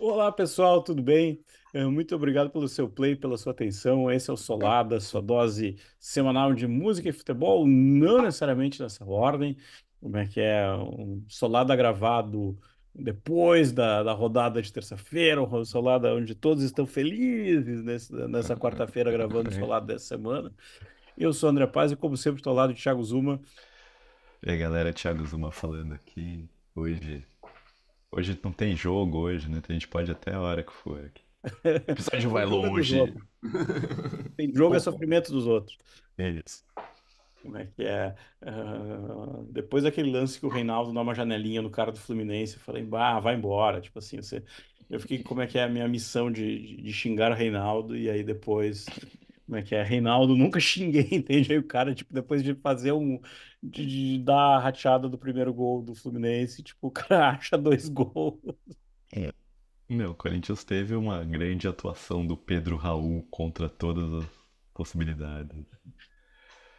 Olá, pessoal, tudo bem? Muito obrigado pelo seu play, pela sua atenção. Esse é o Solada, sua dose semanal de música e futebol, não necessariamente nessa ordem. Como é que é? Um Solada gravado depois da rodada de terça-feira, um Solada onde todos estão felizes nessa quarta-feira gravando o Solada dessa semana. Eu sou o André Paz e, como sempre, estou ao lado de Thiago Zuma. E aí galera, Thiago Zuma falando aqui. Hoje não tem jogo hoje, né? Então a gente pode ir até a hora que for aqui. O episódio O vai jogo é dos longe. outros. Tem jogo é Pô, sofrimento dos outros. é isso. Como é que é? Depois daquele lance que o Reinaldo dá uma janelinha no cara do Fluminense, eu falei, bah, vai embora. Tipo assim, eu fiquei, como é que é a minha missão de xingar o Reinaldo, e aí depois, como é que é? Reinaldo, nunca xinguei, entende? Aí o cara, tipo, depois de fazer de dar a rateada do primeiro gol do Fluminense, tipo, o cara acha dois gols. É. Meu, o Corinthians teve uma grande atuação do Pedro Raul contra todas as possibilidades.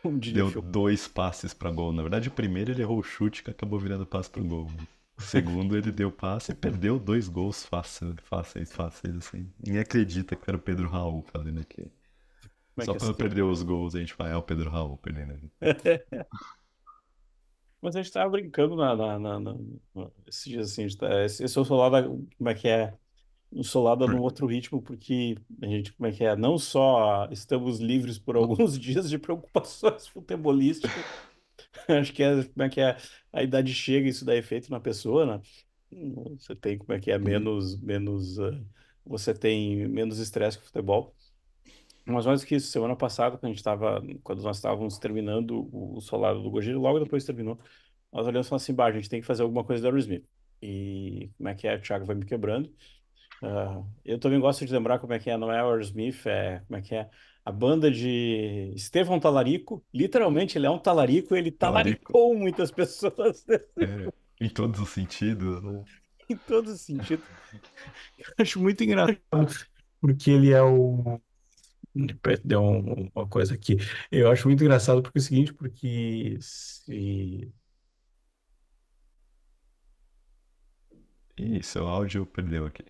Como diria Deu Phil. dois passes pra gol. Na verdade, o primeiro ele errou o chute que acabou virando passe pro gol. O segundo ele deu passe e perdeu dois gols fáceis, fáceis, fáceis, assim. Ninguém acredita que era o Pedro Raul fazendo aqui. Como é Só que é quando assim? perdeu os gols a gente fala, é o Pedro Raul perdendo ali. Mas a gente tava brincando esses dias assim, esse é o celular da, como é que é? Insolada num outro ritmo, porque a gente, como é que é? Não só estamos livres por alguns dias de preocupações futebolísticas, acho que é, como é que é? A idade chega, isso dá efeito na pessoa, né? Você tem, como é que é? Uhum. Você tem menos estresse com o futebol. Mas mais do que isso, semana passada, quando nós estávamos terminando o solado do Gojira, logo depois terminou, nós olhamos e falamos assim, bah, a gente tem que fazer alguma coisa do Aerosmith. E como é que é? O Thiago vai me quebrando. Eu também gosto de lembrar como é que é, não é Aerosmith, como é que é? A banda de Estevão Talarico, literalmente ele é um talarico, ele Talarico. talaricou muitas pessoas É, em todos os sentidos, né? em todos os sentidos. Eu acho muito engraçado, porque ele é o. Deu uma coisa aqui. Eu acho muito engraçado porque é o seguinte, porque se. Ih, seu áudio perdeu aqui.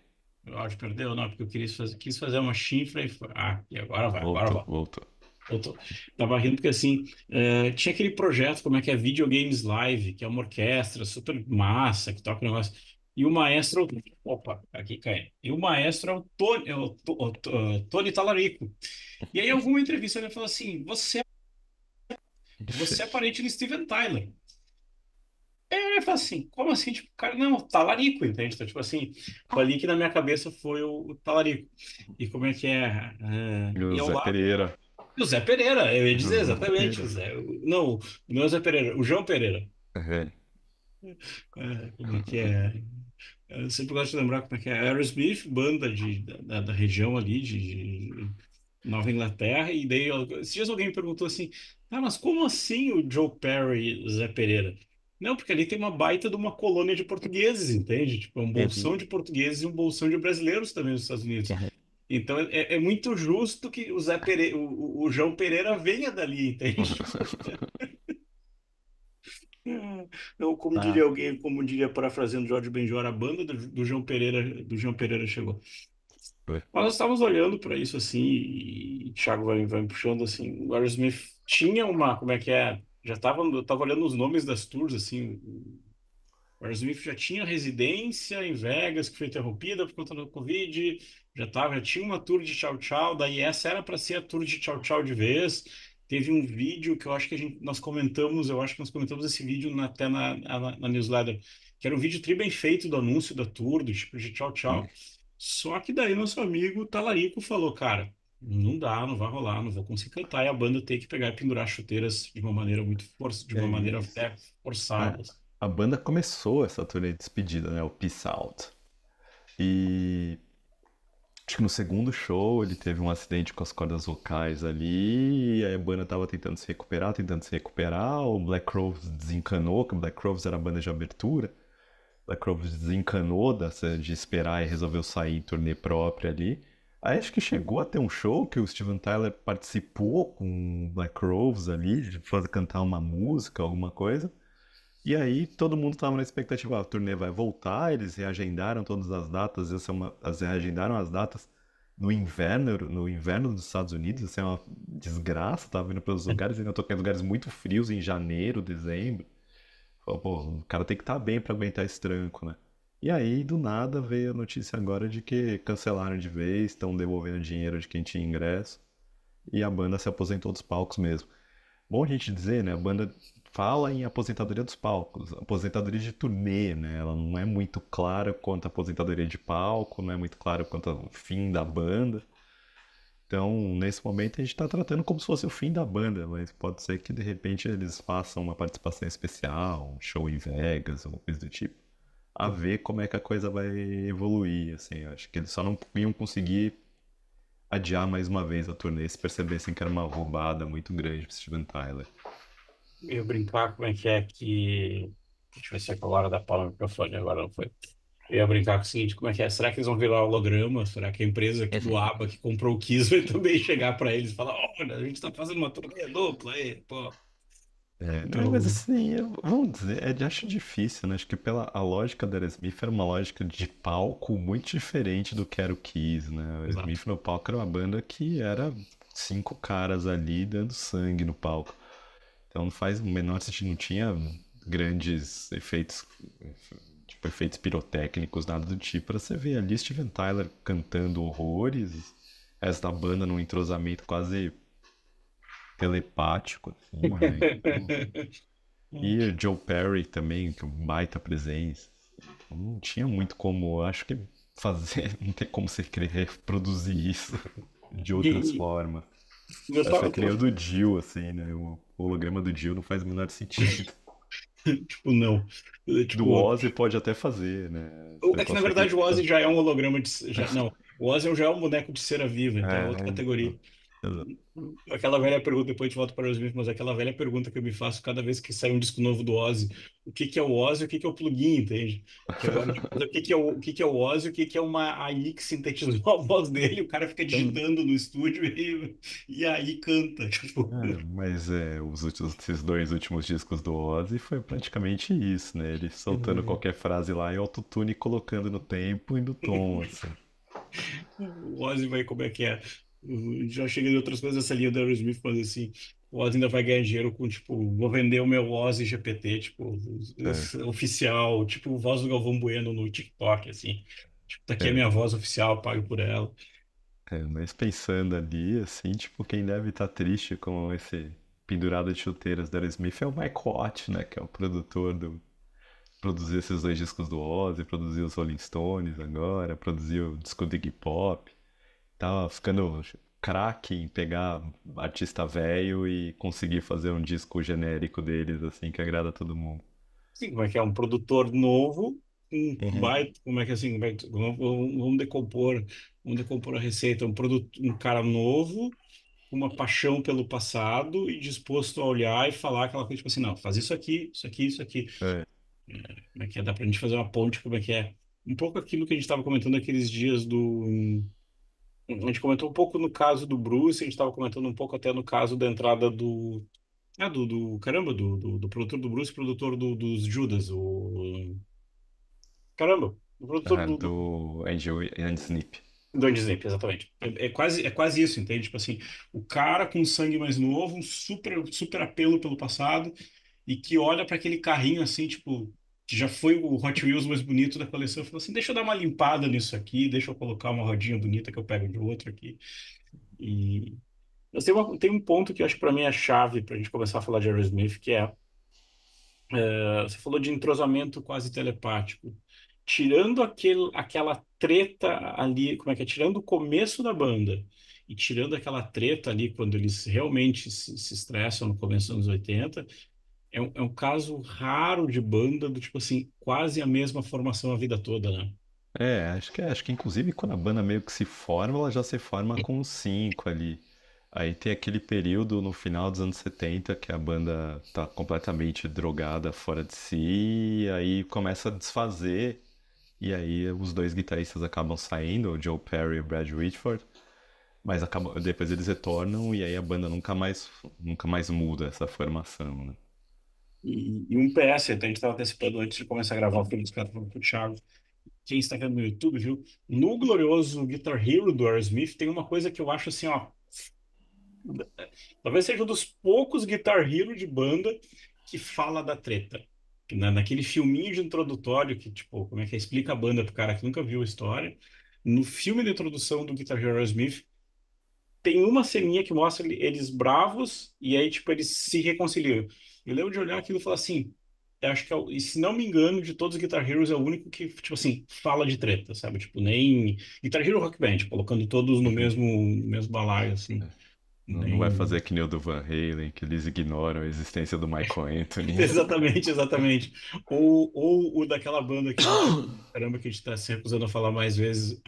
Eu acho que perdeu, não, porque eu quis fazer uma chifra e foi. Ah, e agora vai, agora Voltou, vai. voltou. Eu tava rindo porque assim, tinha aquele projeto, como é que é, Videogames Live, que é uma orquestra super massa, que toca o negócio. E o maestro, opa, aqui cai. E o maestro é o Tony, Tony Talarico. E aí, em alguma entrevista, ele falou assim: você é parente do Steven Tyler. Aí ele falou assim: como assim? Tipo, cara, não, Talarico, entende? Então, tipo assim, foi ali que na minha cabeça foi o Talarico. E como é que é? E o E ao Zé lado. Pereira. O Zé Pereira, eu ia O dizer Zé exatamente, Pereira. não, não é o Zé Pereira, o João Pereira. É. Como é que é? Eu sempre gosto de lembrar como é que é. Aerosmith, banda da região ali de Nova Inglaterra, e daí esses dias alguém me perguntou assim, ah, mas como assim o Joe Perry e o Zé Pereira? Não, porque ali tem uma baita de uma colônia de portugueses, entende? Tipo, é um bolsão de portugueses e um bolsão de brasileiros também nos Estados Unidos. Então é muito justo que o Zé Pereira, o João Pereira venha dali, entende? Não, como diria Ah, alguém, como diria parafraseando Jorge Benjor, a banda do João Pereira chegou. foi. Mas nós estávamos olhando para isso assim, e Thiago vai me puxando assim. O Aerosmith tinha uma, como é que é? Eu tava olhando os nomes das tours assim. O Aerosmith já tinha residência em Vegas, que foi interrompida por conta do Covid. Já tinha uma tour de Tchau Tchau, daí essa era para ser a tour de Tchau Tchau de vez. Teve um vídeo que eu acho que nós comentamos, eu acho que nós comentamos esse vídeo até na newsletter, que era um vídeo tri bem feito do anúncio da tour, do tipo de Tchau Hum. Tchau. Só que daí nosso amigo Talarico falou, cara, não dá, não vai rolar, não vou conseguir cantar, e a banda tem que pegar e pendurar chuteiras de uma maneira de É uma maneira isso. até É, forçada. a banda começou essa turnê de despedida, né? O Peace Out. E acho que no segundo show ele teve um acidente com as cordas vocais ali, e aí a banda tava tentando se recuperar, o Black Crowes desencanou, que o Black Crowes era a banda de abertura. Black Crowes desencanou de esperar e resolveu sair em turnê própria ali. Aí acho que chegou a ter um show que o Steven Tyler participou com o Black Crowes ali, de fazer cantar uma música, alguma coisa. E aí todo mundo tava na expectativa, a turnê vai voltar, eles reagendaram todas as datas, reagendaram as datas no inverno dos Estados Unidos, isso é uma desgraça, tava indo pelos lugares, ainda tô em lugares muito frios em janeiro, dezembro. Falei, pô, o cara tem que estar bem pra aguentar esse tranco, né? E aí, do nada, veio a notícia agora de que cancelaram de vez, estão devolvendo dinheiro de quem tinha ingresso, e a banda se aposentou dos palcos mesmo. Bom a gente dizer, né? A banda fala em aposentadoria dos palcos, aposentadoria de turnê, né? Ela não é muito clara quanto a aposentadoria de palco, não é muito clara quanto ao fim da banda. Então, nesse momento, a gente está tratando como se fosse o fim da banda, mas pode ser que de repente eles façam uma participação especial, um show em Vegas, ou coisa do tipo, a ver como é que a coisa vai evoluir, assim. Eu acho que eles só não iam conseguir adiar mais uma vez a turnê se percebessem que era uma roubada muito grande pro Steven Tyler. Eu brincar como é que. Deixa eu ver se é agora da palma do microfone, agora não foi. Eu ia brincar com o seguinte, como é que é? Será que eles vão virar holograma? Será que a empresa do ABBA que comprou o Kiss vai também chegar para eles e falar, olha, a gente tá fazendo uma turnê dupla aí, pô. Não, mas Então, assim, vamos dizer, acho difícil, né? Acho que pela a lógica da Aerosmith era uma lógica de palco muito diferente do que era o Kiss, né? O exato. Aerosmith no palco era uma banda que era 5 caras ali dando sangue no palco. Então não faz o menor sentido, não tinha grandes efeitos, tipo efeitos pirotécnicos, nada do tipo. Pra você ver ali Steven Tyler cantando horrores, essa banda num entrosamento quase telepático, assim, né? Então, e o Joe Perry também, que é uma baita presença. Não tinha muito como, acho que fazer, não tem como você querer reproduzir isso de outras E formas. eu Acho que tava, é que nem o do Jill, assim, né? O holograma do Jill não faz o menor sentido. tipo, não. Do Tipo, Ozzy pode até fazer, né? Você é que na consegue. verdade o Ozzy já é um holograma de. Já, não, o Ozzy já é um boneco de cera viva, então é outra É, categoria. Aquela velha pergunta, depois a gente volta para os mas aquela velha pergunta que eu me faço cada vez que sai um disco novo do Ozzy. O que que é o Ozzy e o que que é o plugin, entende? Que agora, tipo, o que que é o que que é o Ozzy e o que que é uma AI que sintetizou a voz dele, o cara fica Então, digitando no estúdio e aí canta, tipo. mas esses 2 últimos discos do Ozzy foi praticamente isso, né? Ele soltando qualquer frase lá e autotune colocando no tempo e no tom, assim. O Ozzy vai, como é que é? Já chega de outras coisas, essa linha do Aerosmith, mas assim, o Ozzy ainda vai ganhar dinheiro com, tipo, vou vender o meu Ozzy GPT, tipo, É, oficial, tipo, voz do Galvão Bueno no TikTok, assim. Tipo, tá aqui a é, minha voz oficial, pago por ela. mas pensando ali, assim, tipo, quem deve estar triste com esse pendurado de chuteiras da Aerosmith é o Mike Watt, né? Que é o produtor do. Produziu esses 2 discos do Ozzy, produziu os Rolling Stones agora, produziu o disco do Iggy Pop. Tava ficando craque em pegar artista velho e conseguir fazer um disco genérico deles, assim, que agrada a todo mundo. Sim, como é que é? Um produtor novo, Uhum. como é que é assim, vamos decompor a receita. Um cara novo, com uma paixão pelo passado e disposto a olhar e falar aquela coisa, tipo assim, não, faz isso aqui, isso aqui, isso aqui. É. Como é que é? Dá pra gente fazer uma ponte, como é que é? Um pouco aquilo que a gente estava comentando aqueles dias do. A gente comentou um pouco no caso do Bruce, a gente estava comentando um pouco até no caso da entrada do. Caramba, do produtor do Bruce, produtor dos Judas, o. Caramba, o produtor Do Angel and Snip. do Disney, exatamente. É quase isso, entende? Tipo assim, o cara com sangue mais novo, um super apelo pelo passado, e que olha para aquele carrinho assim, tipo, que já foi o Hot Wheels mais bonito da coleção, e fala assim: deixa eu dar uma limpada nisso aqui, deixa eu colocar uma rodinha bonita que eu pego de outro aqui. E mas tem um ponto que eu acho que para mim é a chave para a gente começar a falar de Aerosmith, que é, você falou de entrosamento quase telepático. Tirando aquela treta ali, como é que é? Tirando o começo da banda e tirando aquela treta ali, quando eles realmente se estressam no começo dos anos 80, é um caso raro de banda do tipo assim, quase a mesma formação a vida toda, né? Acho que inclusive quando a banda meio que se forma, ela já se forma com os 5 ali. Aí tem aquele período no final dos anos 70 que a banda tá completamente drogada, fora de si, e aí começa a desfazer, e aí os 2 guitarristas acabam saindo, o Joe Perry e o Brad Whitford, mas depois eles retornam e aí a banda nunca mais muda essa formação, né? E um PS, então a gente estava antecipando antes de começar a gravar o filme dos caras falando pro Thiago. Quem está aqui no YouTube, viu? No glorioso Guitar Hero do Aerosmith tem uma coisa que eu acho assim, ó. Talvez seja um dos poucos Guitar Hero de banda que fala da treta. Naquele filminho de introdutório que, tipo, como é que é? Explica a banda pro cara que nunca viu a história. No filme de introdução do Guitar Hero Aerosmith, tem uma ceninha que mostra eles bravos e aí, tipo, eles se reconciliam. Eu lembro de olhar aquilo e falar assim, eu acho que, e se não me engano, de todos os Guitar Heroes é o único que, tipo assim, fala de treta, sabe? Tipo, nem Guitar Hero Rock Band, colocando todos Uhum. no mesmo balaio, assim. Não vai Nem... fazer que nem o do Van Halen, que eles ignoram a existência do Michael Anthony. Exatamente, exatamente. Ou o daquela banda que a gente, caramba, que a gente está se recusando a falar mais vezes.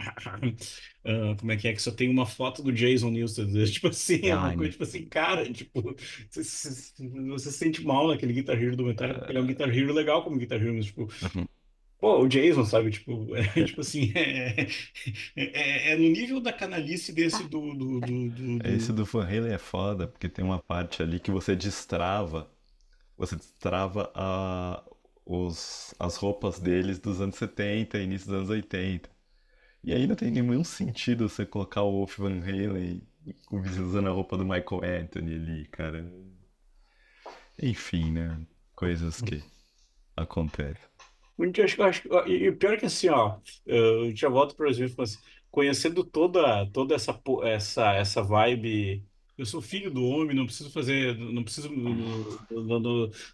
Como é que só tem uma foto do Jason Newsted? Tipo assim, é uma coisa Ai, tipo assim, cara, tipo, você se sente mal naquele Guitar Hero do Metallica, porque ele é um Guitar Hero legal como Guitar Hero, mas, tipo, uhum. pô, o Jason, sabe? Tipo, tipo assim, é no nível da canalice desse Esse do Van Halen é foda, porque tem uma parte ali que você destrava as roupas deles dos anos 70, início dos anos 80. E aí não tem nenhum sentido você colocar o Wolf Van Halen usando a roupa do Michael Anthony ali, cara. Enfim, né? Coisas que acontecem. E pior que assim, ó, eu já volto para exemplo, mas conhecendo toda essa vibe, eu sou filho do homem, não preciso fazer, não preciso,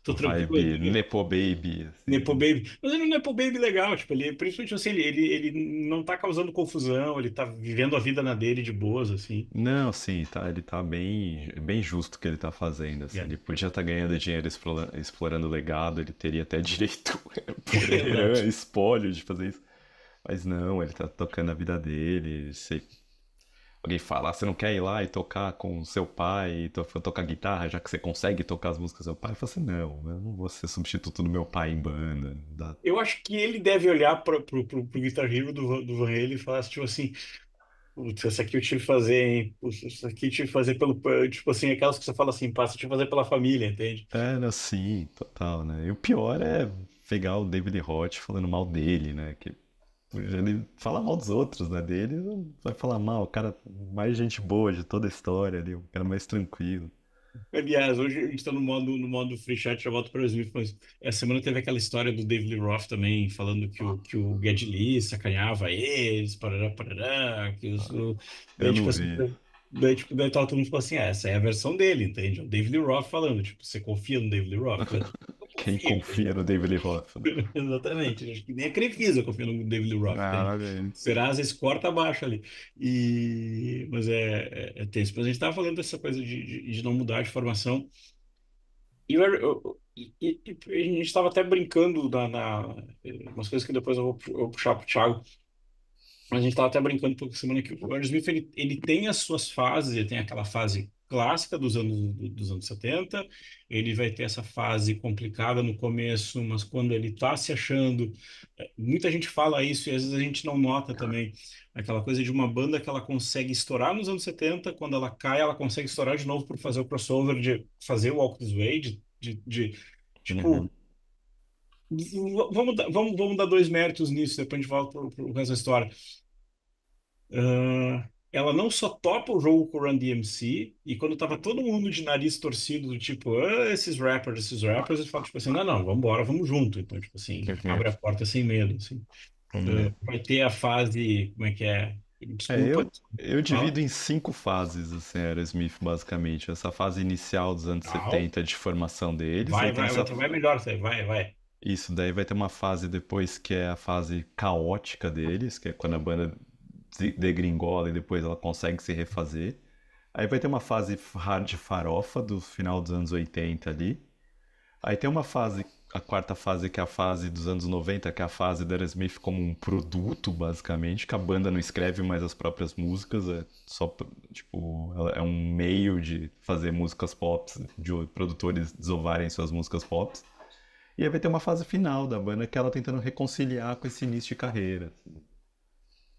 tô tranquilo Vibe ali, Nepo Baby, Nepo assim. Baby, mas ele não é Nepo Baby legal, tipo, ele, principalmente assim, ele não tá causando confusão, ele tá vivendo a vida na dele de boas, assim. Não, sim, tá, ele tá bem, bem justo o que ele tá fazendo, assim. Yeah. Ele podia estar ganhando dinheiro explorando o legado, ele teria até direito por Exato. espólio de fazer isso. Mas não, ele tá tocando a vida dele. Se alguém falar, você não quer ir lá e tocar com seu pai, e tocar guitarra, já que você consegue tocar as músicas do seu pai? Eu falo assim, não, eu não vou ser substituto do meu pai em banda. Eu acho que ele deve olhar pro Guitar Hero do Van Halen e falar, tipo assim, putz, essa aqui eu tive que fazer, hein? Putz, essa aqui eu tive que fazer tipo assim, aquelas que você fala assim, passa, eu tive que fazer pela família, entende? É, não, sim, total, né? E o pior é pegar o David Roth falando mal dele, né? Que ele fala mal dos outros, né? Dele não vai falar mal, o cara mais gente boa de toda a história ali, o cara mais tranquilo. Aliás, hoje a gente tá no modo free chat, já volto para os livros, mas essa semana teve aquela história do David Lee Roth também, falando que o Geddy Lee sacaneava eles, parará, parará, Eu daí, não tipo assim, vi. daí tava todo mundo falou assim, essa é a versão dele, entende? O David Lee Roth falando, tipo, você confia no David Lee Roth? Eu Quem confio, confia no David Lee Roth, né? exatamente. Acho que nem a Crefisa confia no David Lee Roth, Ah, entende? olha aí. Será às vezes corta abaixo ali. Mas é tenso. Mas a gente estava falando dessa coisa de não mudar de formação. E a gente estava até brincando umas coisas que depois eu vou puxar para o Thiago. A gente estava até brincando por semana que o Aerosmith ele tem as suas fases, ele tem aquela fase clássica dos anos 70, ele vai ter essa fase complicada no começo, mas quando ele está se achando, muita gente fala isso e às vezes a gente não nota também, aquela coisa de uma banda que ela consegue estourar nos anos 70, quando ela cai, ela consegue estourar de novo por fazer o crossover, de fazer o Walk This Way, Uhum. tipo, vamos dar dois méritos nisso, depois a gente volta para o resto da história. Ela não só topa o jogo com o Run DMC, e quando tava todo mundo de nariz torcido, do tipo, esses rappers, eles falam, tipo assim, não, não, vambora, vamos junto. Então, tipo assim, Uhum. abre a porta sem medo, assim. Uhum. Vai ter a fase, como é que é? É, Desculpa, eu fala. divido em 5 fases, assim, Aerosmith, basicamente. Essa fase inicial dos anos Não, 70 de formação deles, aí vai, tem vai, essa. vai melhor, isso aí, vai, vai. Isso, daí vai ter uma fase depois que é a fase caótica deles, que é quando a banda degringola e depois ela consegue se refazer. Aí vai ter uma fase hard farofa do final dos anos 80 ali. Aí tem uma fase, a quarta fase, que é a fase dos anos 90, que é a fase da Aerosmith como um produto, basicamente, que a banda não escreve mais as próprias músicas, é só, tipo, é um meio de fazer músicas pop, de produtores desovarem suas músicas pop. E aí vai ter uma fase final da banda que é ela tentando reconciliar com esse início de carreira.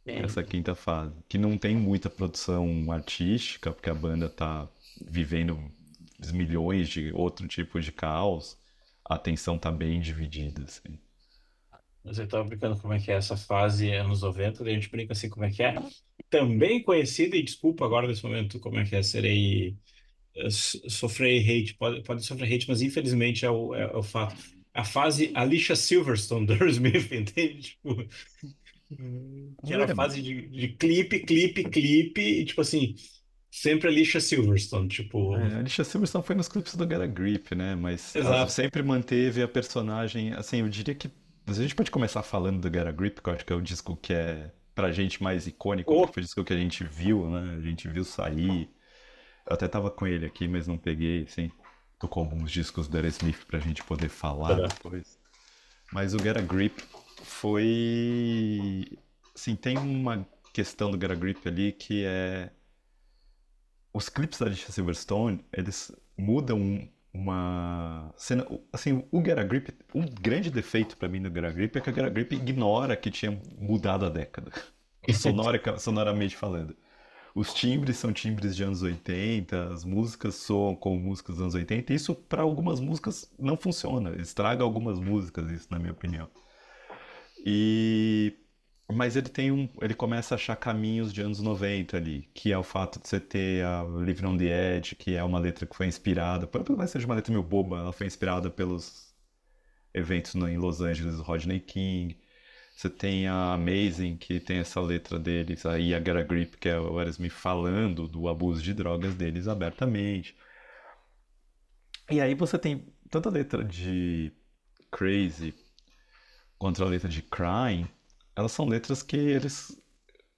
É, Essa quinta fase. Que não tem muita produção artística, porque a banda tá vivendo milhões de outro tipo de caos. a atenção tá bem dividida, assim. Mas eu tava brincando como é que é essa fase anos 90, daí a gente brinca assim como é que é. Também conhecida, e desculpa agora nesse momento como é que é, serei, sofrer hate, pode sofrer hate, mas infelizmente é o fato. A fase Alicia Silverstone do Aerosmith, entende? Tipo, que era a É, fase de clipe, clipe, clipe, e tipo assim, sempre Alicia Silverstone, tipo, a Alicia Silverstone foi nos clipes do Get a Grip, né? Mas exato. sempre manteve a personagem. Assim, eu diria que. Mas a gente pode começar falando do Get a Grip, que eu acho que é o disco que é pra gente mais icônico, porque Oh, foi o disco que a gente viu, né? A gente viu sair. Eu até tava com ele aqui, mas não peguei, assim. Tocou alguns discos do Aerosmith pra gente poder falar tá. depois. Mas o Get a Grip foi. Assim, tem uma questão do Get a Grip ali que é os clipes da Alicia Silverstone, eles mudam uma cena. Assim, o Get a Grip, um grande defeito pra mim do Get a Grip é que o Get a Grip ignora que tinha mudado a década. Sonoramente falando. Os timbres são timbres de anos 80, as músicas soam como músicas dos anos 80, e isso para algumas músicas não funciona, estraga algumas músicas, isso na minha opinião. E mas ele começa a achar caminhos de anos 90 ali, que é o fato de você ter a Living on the Edge, que é uma letra que foi inspirada, por mais que seja uma letra meio boba, ela foi inspirada pelos eventos em Los Angeles do Rodney King. Você tem a Amazing, que tem essa letra deles, aí a Get a Grip, que é o Aerosmith falando do abuso de drogas deles abertamente. E aí você tem tanto a letra de Crazy quanto a letra de Crying, elas são letras que eles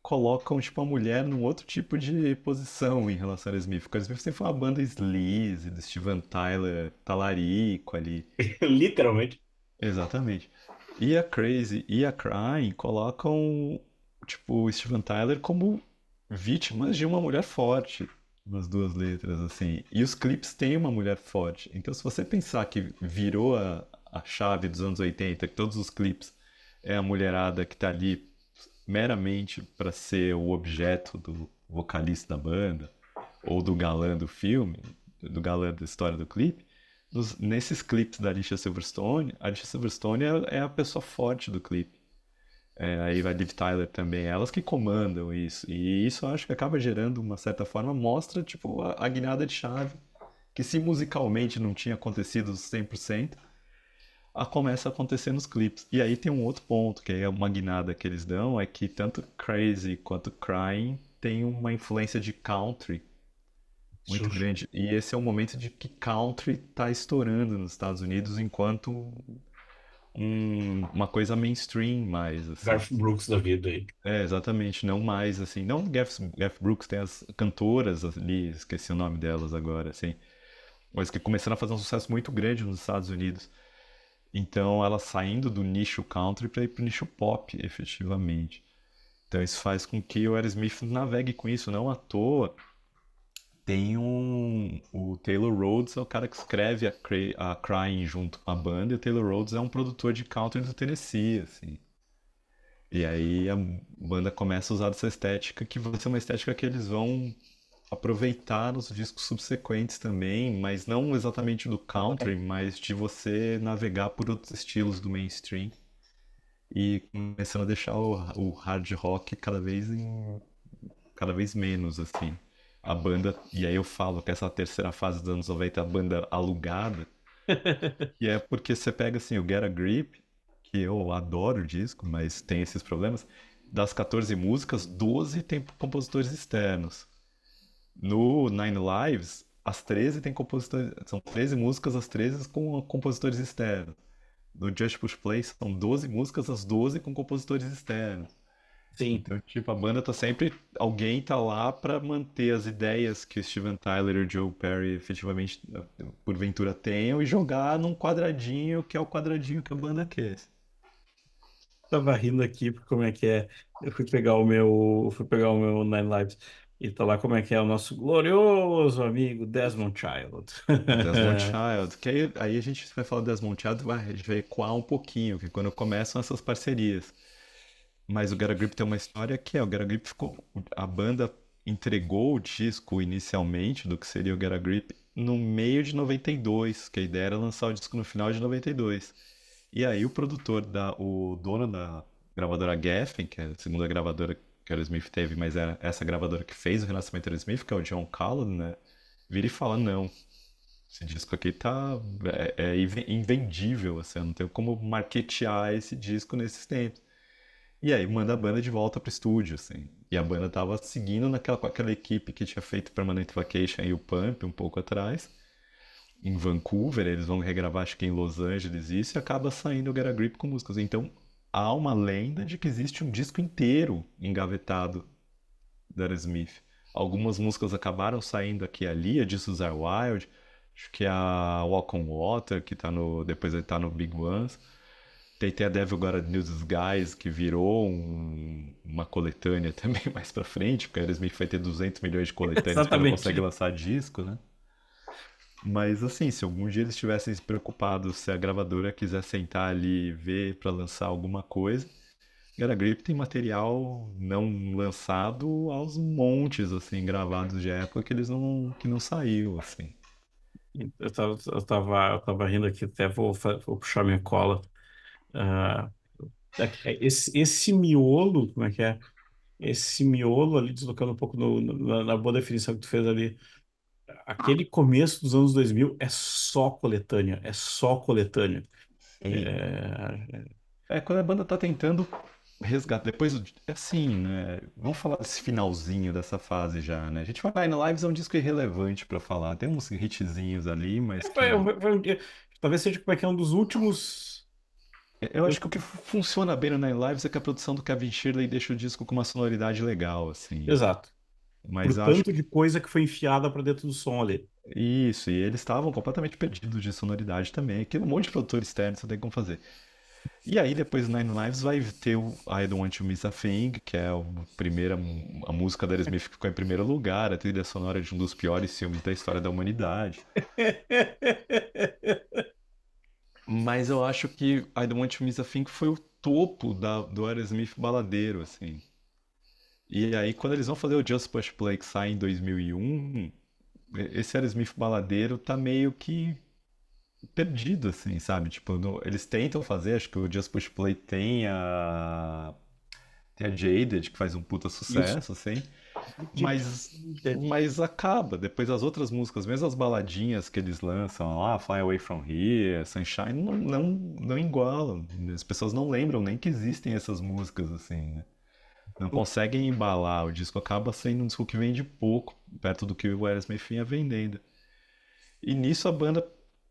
colocam tipo a mulher num outro tipo de posição em relação a Aerosmith. Porque a Aerosmith sempre foi uma banda sleaze, do Steven Tyler, talarico ali. Literalmente. Exatamente. E a Crazy e a Crying colocam tipo o Steven Tyler como vítimas de uma mulher forte nas duas letras, assim. E os clipes têm uma mulher forte. Então, se você pensar que virou a chave dos anos 80, que todos os clipes é a mulherada que tá ali meramente para ser o objeto do vocalista da banda ou do galã do filme, do galã da história do clipe, nesses clipes da Alicia Silverstone, a Alicia Silverstone é a pessoa forte do clipe. Aí vai Liv Tyler também, elas que comandam isso. E isso eu acho que acaba gerando, uma certa forma, mostra tipo a guinada de chave, que se musicalmente não tinha acontecido 100%, começa a acontecer nos clipes. E aí tem um outro ponto, que é uma guinada que eles dão, é que tanto Crazy quanto Crying tem uma influência de country muito grande. E esse é o momento de que country está estourando nos Estados Unidos enquanto uma coisa mainstream mais, assim. Garth Brooks da vida aí. Exatamente, não mais assim. Não Garth Brooks, tem as cantoras ali, esqueci o nome delas agora, assim. Mas que começaram a fazer um sucesso muito grande nos Estados Unidos. Então, ela saindo do nicho country para ir pro nicho pop, efetivamente. Então, isso faz com que o Aerosmith navegue com isso, não à toa. O Taylor Rhodes é o cara que escreve a Crying junto com a banda, e o Taylor Rhodes é um produtor de country do Tennessee, assim. E aí a banda começa a usar essa estética, que vai ser uma estética que eles vão aproveitar nos discos subsequentes também, mas não exatamente do country, mas de você navegar por outros estilos do mainstream e começando a deixar o hard rock cada vez menos assim. A banda, e aí eu falo que essa terceira fase dos anos 90 é a banda alugada, e é porque você pega assim o Get a Grip, que eu adoro o disco, mas tem esses problemas. Das 14 músicas, 12 tem compositores externos. No Nine Lives, as 13 tem compositores. São 13 músicas, as 13 com compositores externos. No Just Push Play são 12 músicas, as 12 com compositores externos. Sim. Então, tipo, a banda tá sempre. Alguém tá lá pra manter as ideias que o Steven Tyler e o Joe Perry efetivamente, porventura, tenham e jogar num quadradinho que é o quadradinho que a banda quer. Tava rindo aqui porque como é que é. Eu fui pegar o meu Nine Lives e tá lá como é que é o nosso glorioso amigo Desmond Child. O Desmond Child, que aí a gente vai falar do Desmond Child, a gente vai ecoar um pouquinho, que quando começam essas parcerias. Mas o Get a Grip tem uma história que é, o Get a Grip ficou, a banda entregou o disco inicialmente do que seria o Get a Grip no meio de 92, que a ideia era lançar o disco no final de 92. E aí o produtor, o dono da gravadora Geffen, que é a segunda gravadora que o Aerosmith teve, mas era essa gravadora que fez o renascimento do Aerosmith, que é o John Collins, né? Vira e fala, não, esse disco aqui tá invendível, assim, eu não tenho como marketear esse disco nesses tempos. E aí manda a banda de volta pro estúdio, assim. E a banda tava seguindo com aquela equipe que tinha feito Permanent Vacation e o Pump um pouco atrás. Em Vancouver, eles vão regravar acho que em Los Angeles isso e acaba saindo o Get a Grip com músicas. Então há uma lenda de que existe um disco inteiro engavetado da Aerosmith. Algumas músicas acabaram saindo aqui e ali, a Jesus Are Wild, acho que a Walk on Water, que tá no, depois ele tá no Big Ones. Tem a Devil Got a New Disguise, que virou uma coletânea também mais pra frente, porque a Aerosmith vai ter 200 milhões de coletâneas porque não consegue Exatamente. lançar disco, né? Mas assim, se algum dia eles estivessem se preocupados, se a gravadora quiser sentar ali e ver pra lançar alguma coisa, Get a Grip tem material não lançado aos montes, assim, gravados de época que não saiu, assim. Eu tava rindo aqui, até vou puxar minha cola. Ah, esse miolo, como é que é? Esse miolo ali, deslocando um pouco na boa definição que tu fez ali, aquele começo dos anos 2000 é só coletânea, é só coletânea. Sim. É, É, quando a banda tá tentando resgatar, depois, é assim, né? Vamos falar desse finalzinho dessa fase já, né? A gente vai no Lives é um disco irrelevante pra falar. Tem uns hitzinhos ali, mas que talvez seja como é que é um dos últimos. eu acho que o que funciona bem no Nine Lives é que a produção do Kevin Shirley deixa o disco com uma sonoridade legal, assim. Exato. Pro Mas eu acho tanto que de coisa que foi enfiada para dentro do som ali. isso, e eles estavam completamente perdidos de sonoridade também. Aquilo um monte de produtor externo, você tem como fazer. E aí depois do Nine Lives vai ter o I Don't Want to Miss a Thing, que é a música da Aerosmith que ficou em primeiro lugar, a trilha sonora de um dos piores filmes da história da humanidade. Mas eu acho que I Don't Want to Miss a Thing foi o topo do Aerosmith baladeiro, assim. E aí, quando eles vão fazer o Just Push Play que sai em 2001, esse Aerosmith baladeiro tá meio que perdido, assim, sabe? Tipo, eles tentam fazer, acho que o Just Push Play tem a Jaded, que faz um puta Isso. sucesso, assim, mas acaba. Depois as outras músicas, mesmo as baladinhas que eles lançam lá, Fly Away From Here, Sunshine, não igualam. As pessoas não lembram nem que existem essas músicas, assim, né? Não conseguem embalar. O disco acaba sendo um disco que vende pouco, perto do que o Aerosmith vinha vendendo. E nisso a banda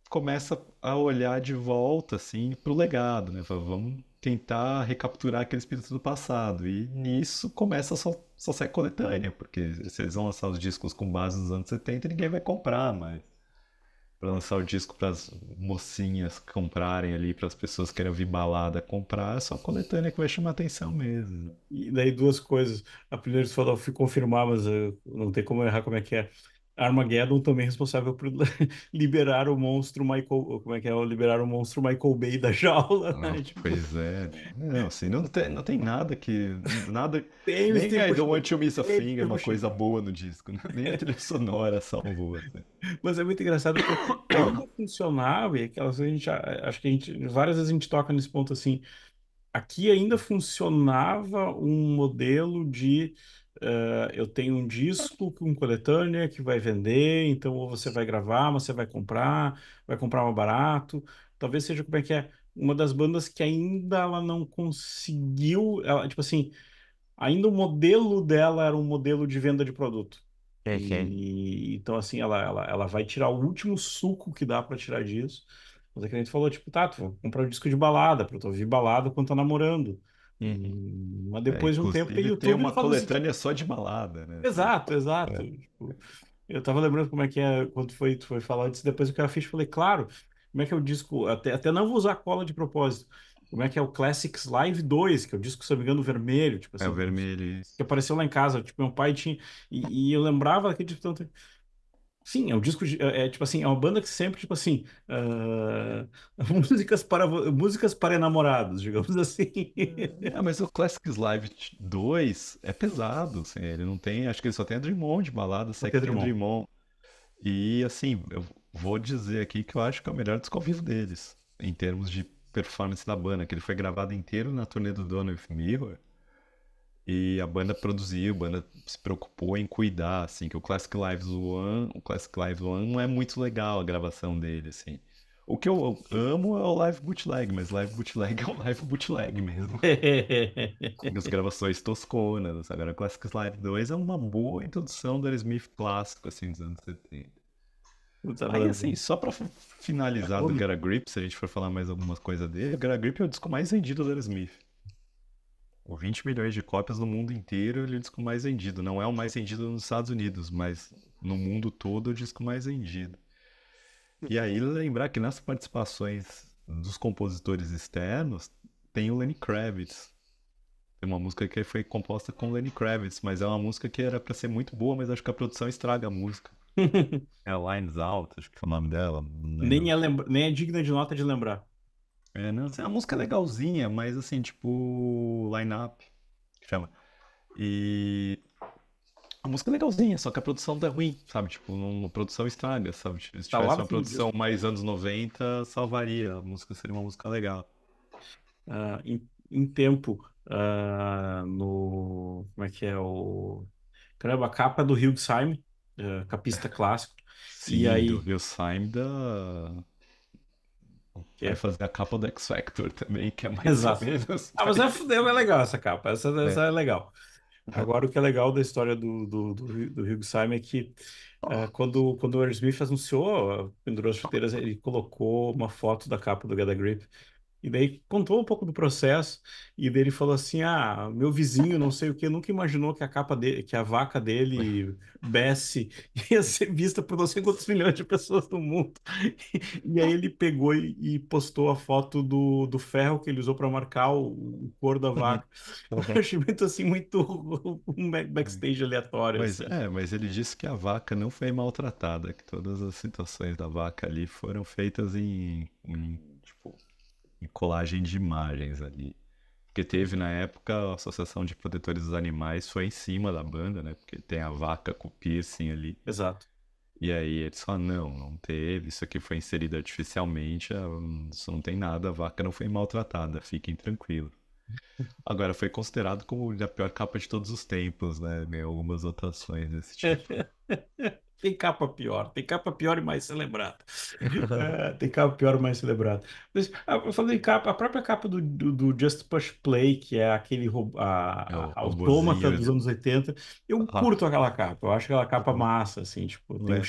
começa a olhar de volta, assim, pro legado, né? Fala, vamos tentar recapturar aquele espírito do passado. E nisso começa só ser coletânea, porque se eles vão lançar os discos com base nos anos 70, ninguém vai comprar, mas para lançar o disco para as mocinhas comprarem ali, para as pessoas que querem ouvir balada comprar, é só a coletânea que vai chamar atenção mesmo. E daí duas coisas. A primeira você falou, eu fui confirmar, mas não tem como errar como é que é. Armageddon também é responsável por liberar o monstro Michael, como é que é? Liberar o monstro Michael Bay da jaula, Ah, né? Tipo, pois é. Não, assim, não tem nada que. Nada. tem o Nem Steve I Push Don't Play. Want to Miss a Tem o Thing é Steve uma Push coisa boa no disco, né? Nem a trilha sonora salvou, assim. Mas é muito engraçado porque ainda funcionava, e aquelas vezes a gente, acho que a gente, várias vezes a gente toca nesse ponto assim, aqui ainda funcionava um modelo de eu tenho um disco com coletânea que vai vender, então ou você vai gravar, mas você vai comprar mais barato. Talvez seja como é que é uma das bandas que ainda ela não conseguiu, tipo assim, ainda o modelo dela era um modelo de venda de produto. Uhum. E então, assim, ela vai tirar o último suco que dá pra tirar disso. Mas é que a gente falou, tipo, tá, tu vou comprar um disco de balada, pra tu ouvir balada quando tá namorando. Uhum. Mas É, depois de um tempo tem inclusive tem YouTube uma não faz assim. coletânea só de balada, né? Assim. Exato, exato. É, Tipo, eu tava lembrando como é que é quando tu foi falar disso, depois que eu fiz, falei, claro, como é que é o disco, até não vou usar cola de propósito. Como é que é o Classics Live 2 que é o disco, se eu não me engano, vermelho, tipo é o assim, vermelho, que isso. apareceu lá em casa. Tipo, meu pai tinha. E eu lembrava daquele disco. Sim, é um disco tipo assim, é uma banda que sempre, tipo assim, músicas para enamorados, digamos assim. É, mas o Classics Live 2 é pesado, assim, ele não tem, acho que ele só tem a Dream On de balada, O sei que Pedro tem a Irmão. Dream On. E assim, eu vou dizer aqui que eu acho que é o melhor disco ao vivo deles, em termos de performance da banda, que ele foi gravado inteiro na turnê do Donna with Mirror. E a banda produziu, a banda se preocupou em cuidar, assim, que o Classic Lives One não é muito legal a gravação dele, assim. O que eu amo é o Live Bootleg, mas Live Bootleg é o Live Bootleg mesmo. Com as gravações tosconas. Agora, Classic Live 2 é uma boa introdução do Aerosmith clássico, assim, dos anos 70. Eu tava Aí, assim, lembrando. só pra finalizar do Ô, Get a Grip, se a gente for falar mais alguma coisa dele, o Get a Grip é o disco mais vendido do Aerosmith. Com 20 milhões de cópias no mundo inteiro, ele é o disco mais vendido. Não é o mais vendido nos Estados Unidos, mas no mundo todo é o disco mais vendido. E aí lembrar que nas participações dos compositores externos tem o Lenny Kravitz. Tem uma música que foi composta com o Lenny Kravitz, mas é uma música que era pra ser muito boa, mas acho que a produção estraga a música. É Lines Out, acho que é o nome dela, não lembro. nem é digna de nota de lembrar. É, não, assim, a música é legalzinha, mas assim, tipo, line-up, que chama. E a música é legalzinha, só que a produção tá ruim, sabe? Tipo, a produção estraga, sabe? Tipo, se Tá lá tivesse no uma fim do produção disco. mais anos 90 salvaria. A música seria uma música legal. Em tempo, no. Como é que é o. Caramba, a capa do Hugh Syme, capista clássico. E Sim, do aí. Bill Syme Que vai é? fazer a capa do X Factor também, que é mais ou Exato. menos Ah, mas é, parecido. é legal essa capa. Essa É. é legal. Agora, o que é legal da história do Hugh Simon é que quando o Aerosmith anunciou, pendurou as chuteiras, ele colocou uma foto da capa do Get a Grip. E daí contou um pouco do processo, e daí ele falou assim: Ah, meu vizinho, não sei o que, nunca imaginou que a capa dele, que a vaca dele, Bessie, ia ser vista por não sei quantos milhões de pessoas no mundo. E aí ele pegou e postou a foto do ferro que ele usou para marcar o cor da Uhum, vaca. Eu uhum. achei muito assim, muito um backstage aleatório, assim. Mas ele disse que a vaca não foi maltratada, que todas as situações da vaca ali foram feitas tipo, em colagem de imagens ali. Porque teve na época a Associação de Protetores dos Animais foi em cima da banda, né? Porque tem a vaca com piercing ali. Exato. E aí eles falaram, não teve, isso aqui foi inserido artificialmente, isso não tem nada, a vaca não foi maltratada, fiquem tranquilos. Agora, foi considerado como a pior capa de todos os tempos, né? Ganhou algumas votações desse tipo. Tem capa pior e mais celebrada. Tem capa pior e mais celebrada. Mas, eu falei em capa, a própria capa do Just Push Play, que é aquele É o a autômata robozinho. dos anos 80, eu Ah, curto aquela capa. Eu acho aquela capa massa, assim, tipo, tem é,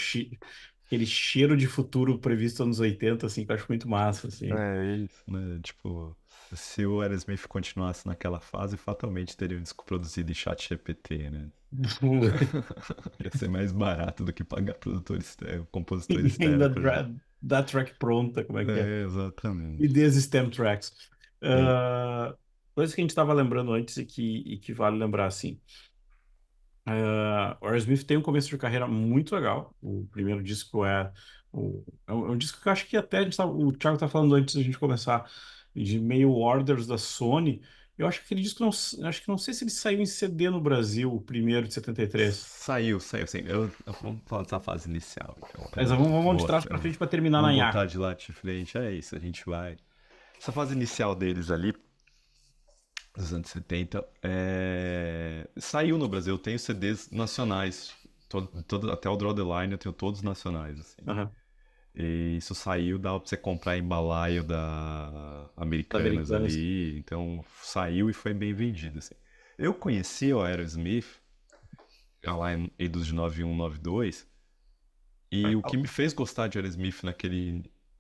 aquele cheiro de futuro previsto nos anos 80, assim, que eu acho muito massa, assim. é isso, né? Tipo, se o Aerosmith continuasse naquela fase, fatalmente teria um disco produzido em chat GPT, né? Ia ser mais barato do que pagar produtor externo, compositor E externo ainda pra gente. dá track pronta, como é que é? É, E exatamente. desses stem tracks. Sim. Coisa que a gente estava lembrando antes e que vale lembrar, assim. O Aerosmith tem um começo de carreira muito legal. O primeiro disco é um disco que eu acho que até o Thiago tá falando antes da gente começar, de meio orders da Sony. Eu acho que aquele disco não, acho que não sei se ele saiu em CD no Brasil, o primeiro de 73. Saiu, sim. Vamos falar dessa fase inicial, então. Mas vamos de trás para frente para terminar na Vamos Nhaca. botar de lá de frente. É isso, a gente vai. Essa fase inicial deles ali, dos anos 70, saiu no Brasil. Eu tenho CDs nacionais. Até o Draw the Line eu tenho todos nacionais, assim. Aham. E isso saiu, dava pra você comprar em balaio da Americanas Americanas. ali. Então saiu e foi bem vendido, assim. Eu conheci o Aerosmith lá em idos de 91, 92. E o que me fez gostar de Aerosmith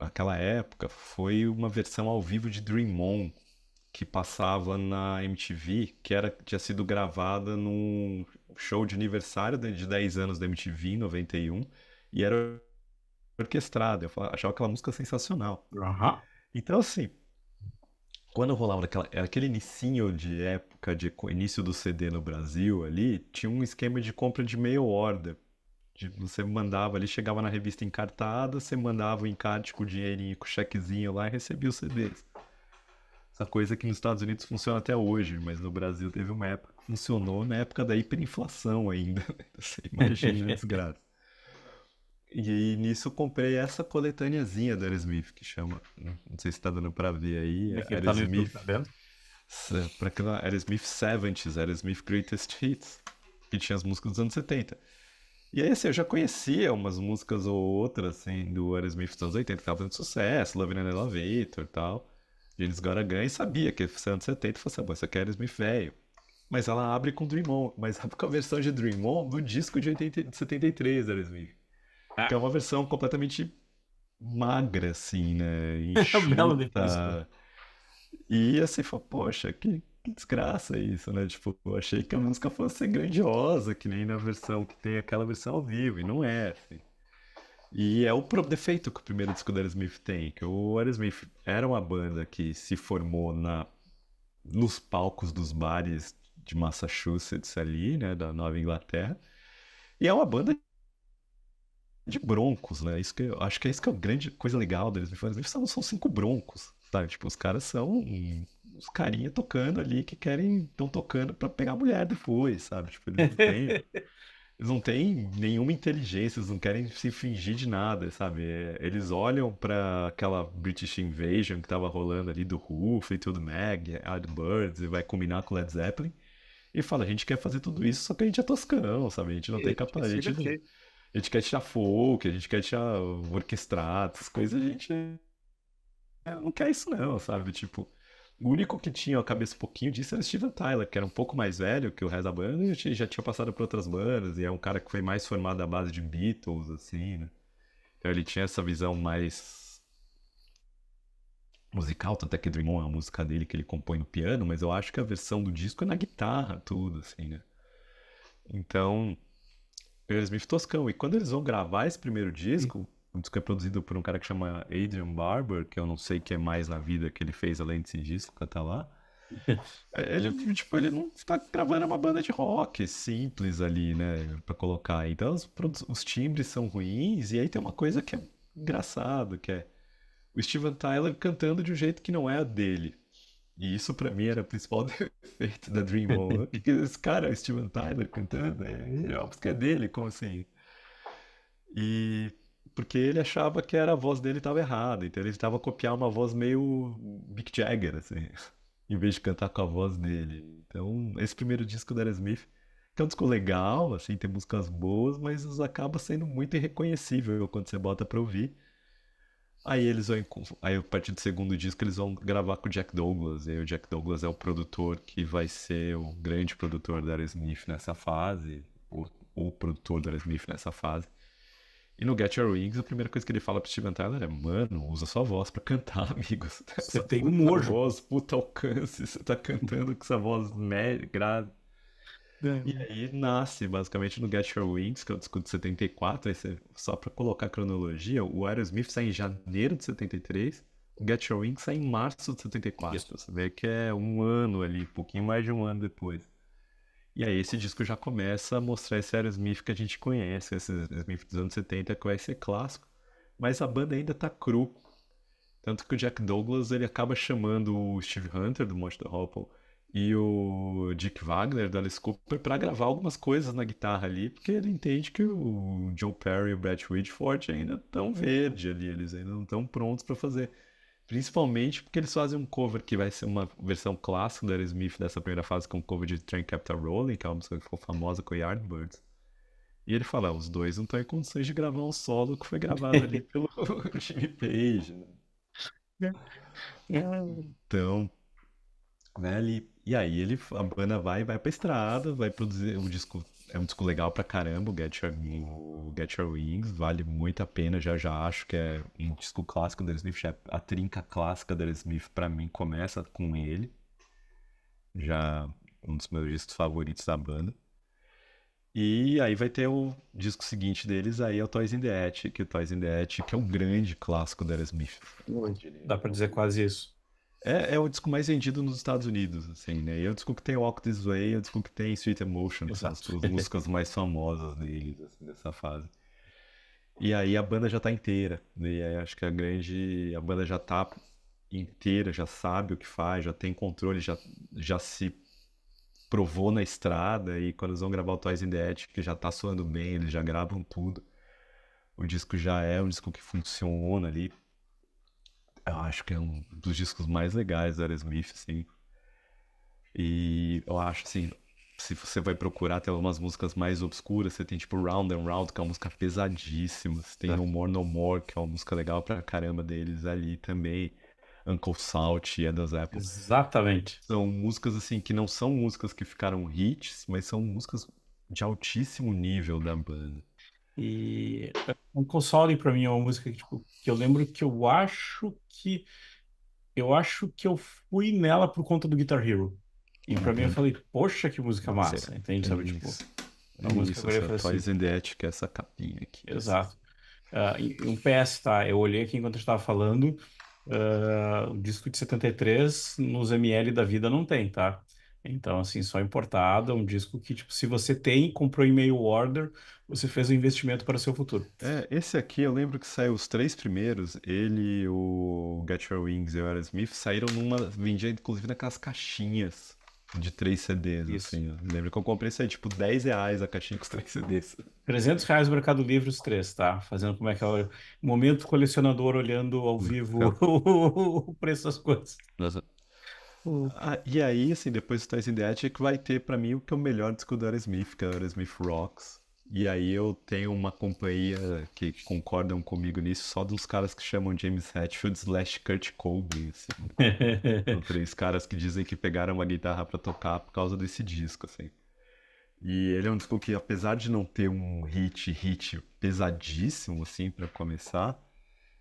naquela época foi uma versão ao vivo de Dream On que passava na MTV, tinha sido gravada num show de aniversário de 10 anos da MTV em 91 e era orquestrada. Achava aquela música sensacional. Aham. Então, assim, quando rolava aquele inicinho de época de início do CD no Brasil ali, tinha um esquema de compra de mail order. Você mandava ali, chegava na revista encartada, você mandava o encarte com o dinheirinho, com o chequezinho lá e recebia os CDs. Essa coisa que nos Estados Unidos funciona até hoje, mas no Brasil teve uma época que funcionou na época da hiperinflação ainda. Você imagina a desgraça. E nisso eu comprei essa coletâneazinha da Aerosmith, que chama, não sei se tá dando pra ver aí, é Aqui tá no YouTube, Aerosmith, tá vendo? pra que Aerosmith 70s, Aerosmith Greatest Hits, que tinha as músicas dos anos 70. E aí, assim, eu já conhecia umas músicas ou outras, assim, do Aerosmith dos anos 80, que tava fazendo sucesso, Love in an Elevator e tal. James Got a Gun, e sabia que fosse anos 70, e falei assim, bom, isso aqui é Aerosmith velho. Mas ela abre com Dream On, mas abre com a versão de Dream On do disco de 80, de 73 da Aerosmith. Que é Ah, uma versão completamente magra, assim, né? é bela definição. Enxuta. E assim, fala, poxa, que desgraça isso, né? Tipo, eu achei que a música fosse grandiosa, que nem na versão que tem aquela versão ao vivo, e não é, assim. E é o defeito que o primeiro disco do Aerosmith tem, que o Aerosmith era uma banda que se formou nos palcos dos bares de Massachusetts ali, né, da Nova Inglaterra, e é uma banda de broncos, né? Isso que eu acho que é isso que é a grande coisa legal deles. Eles são cinco broncos, sabe? Tipo, os caras são os carinha tocando ali que querem, estão tocando pra pegar a mulher depois, sabe? Tipo, eles não têm nenhuma inteligência, eles não querem se fingir de nada, sabe? Eles olham pra aquela British Invasion que tava rolando ali do Who, Fleetwood Mac, Yardbirds, e vai combinar com Led Zeppelin. E fala, a gente quer fazer tudo isso, só que a gente é toscão, sabe? A gente não tem capacidade, Perfeito. a gente quer tirar folk, a gente quer tirar orquestrado, essas coisas, a gente não quer isso não, sabe? Tipo, o único que tinha a cabeça um pouquinho disso era o Steven Tyler, que era um pouco mais velho que o resto da banda e já tinha passado por outras bandas, e é um cara que foi mais formado à base de Beatles, assim, né? Então ele tinha essa visão mais musical, tanto é que Dream On é a música dele que ele compõe no piano, mas eu acho que a versão do disco é na guitarra, tudo, assim, né? Então, Aerosmith toscão. E quando eles vão gravar esse primeiro disco, um disco é produzido por um cara que chama Adrian Barber, que eu não sei o que é mais na vida que ele fez além desse disco, que tá lá. Ele, tipo, ele não tá gravando uma banda de rock simples ali, né, pra colocar. Então os timbres são ruins, e aí tem uma coisa que é engraçado, que é o Steven Tyler cantando de um jeito que não é a dele. E isso pra mim era o principal defeito da Dream On. Que esse cara, o Steven Tyler cantando, a música é dele, como assim? E porque ele achava que era a voz dele estava errada, então ele estava copiar uma voz meio Mick Jagger, assim, em vez de cantar com a voz dele. Então, esse primeiro disco do Aerosmith, que é um disco legal, assim, tem músicas boas, mas acaba sendo muito irreconhecível quando você bota pra ouvir. Aí eles vão, aí a partir do segundo disco eles vão gravar com o Jack Douglas, e aí o Jack Douglas é o produtor que vai ser o grande produtor da Aerosmith nessa fase, o produtor da Aerosmith nessa fase. E no Get Your Wings, a primeira coisa que ele fala pro Steven Tyler é: Mano, usa sua voz pra cantar, amigos. Você Essa tem um puta nojo. voz, puta alcance, você tá cantando com essa voz grave. E É. aí nasce, basicamente, no Get Your Wings, que é o disco de 74. Aí só pra colocar a cronologia, o Aerosmith sai em janeiro de 73, o Get Your Wings sai em março de Isso. 74. Você vê que é um ano ali, um pouquinho mais de um ano depois. E aí esse disco já começa a mostrar esse Aerosmith que a gente conhece, esse Aerosmith dos anos 70 que vai ser clássico, mas a banda ainda tá cru. Tanto que o Jack Douglas ele acaba chamando o Steve Hunter do Monty the Hopple e o Dick Wagner do Alice Cooper para gravar algumas coisas na guitarra ali, porque ele entende que o Joe Perry e o Brett Whitford ainda estão verde ali, eles ainda não estão prontos para fazer. Principalmente porque eles fazem um cover que vai ser uma versão clássica do Aerosmith dessa primeira fase, com um cover de Train Kept a Rolling, que é uma música que ficou famosa com o Yardbirds. E ele fala, os dois não estão em condições de gravar um solo que foi gravado ali pelo Jimmy Page, né? Então, né, e aí a banda vai pra estrada, vai produzir o disco. É um disco legal pra caramba, o Get Your Wings, vale muito a pena, já acho que é um disco clássico da Aerosmith, a trinca clássica da Aerosmith pra mim começa com ele, já um dos meus discos favoritos da banda. E aí vai ter o disco seguinte deles, aí é o Toys in the Attic, que o Toys in the Attic é um grande clássico da Aerosmith. Dá pra dizer quase isso. É o disco mais vendido nos Estados Unidos, assim, né? E é o disco que tem Walk This Way, é o disco que tem Sweet Emotion, que são Exato. as músicas mais famosas deles, assim, dessa fase. E aí a banda já tá inteira, né? E aí acho que a banda já tá inteira, já sabe o que faz, já tem controle, já se provou na estrada, e quando eles vão gravar o Toys in the Attic, que já tá soando bem, eles já gravam tudo. O disco já é um disco que funciona ali. Eu acho que é um dos discos mais legais do Aerosmith, assim. E eu acho, assim, se você vai procurar, tem algumas músicas mais obscuras. Você tem, tipo, Round and Round, que é uma música pesadíssima. Você tem Tá. No More No More, que é uma música legal pra caramba deles ali também. Uncle Salt e Adam's Apple. Exatamente. São músicas, assim, que não são músicas que ficaram hits, mas são músicas de altíssimo nível da banda. E um console pra mim é uma música que, tipo, que eu lembro que eu acho que eu fui nela por conta do Guitar Hero. E Ah, pra mim eu falei, poxa, que música pode ser. massa, entende? É Sabe, tipo, isso. é É uma música que isso, agora eu essa falei assim, Toys and the Attic, essa capinha aqui. Essa. exato. E um PS, tá? Eu olhei aqui enquanto eu estava falando, o disco de 73 nos ML da vida não tem, tá? Então, assim, só importado, é um disco que, tipo, se você tem, comprou em mail order, você fez um investimento para o seu futuro. É, esse aqui eu lembro que saiu os três primeiros, ele, o Get Your Wings e o Aerosmith, saíram numa, vendia inclusive naquelas caixinhas de 3 CDs, Isso. assim, ó. Lembro que eu comprei isso aí, tipo, R$ 10 a caixinha com os 3 CDs. R$ 300 no Mercado Livre os três, tá? Fazendo como é que é o momento colecionador olhando ao vivo o preço das coisas. Nossa. O- Ah, e aí, assim, depois do Toys in the Attic vai ter pra mim o que é o melhor disco do Aerosmith, que é o Aerosmith Rocks. E aí eu tenho uma companhia que concordam comigo nisso, só dos caras que chamam James Hetfield slash Kurt Cobain, assim. São três caras que dizem que pegaram uma guitarra pra tocar por causa desse disco, assim. E ele é um disco que, apesar de não ter um hit pesadíssimo, assim, pra começar,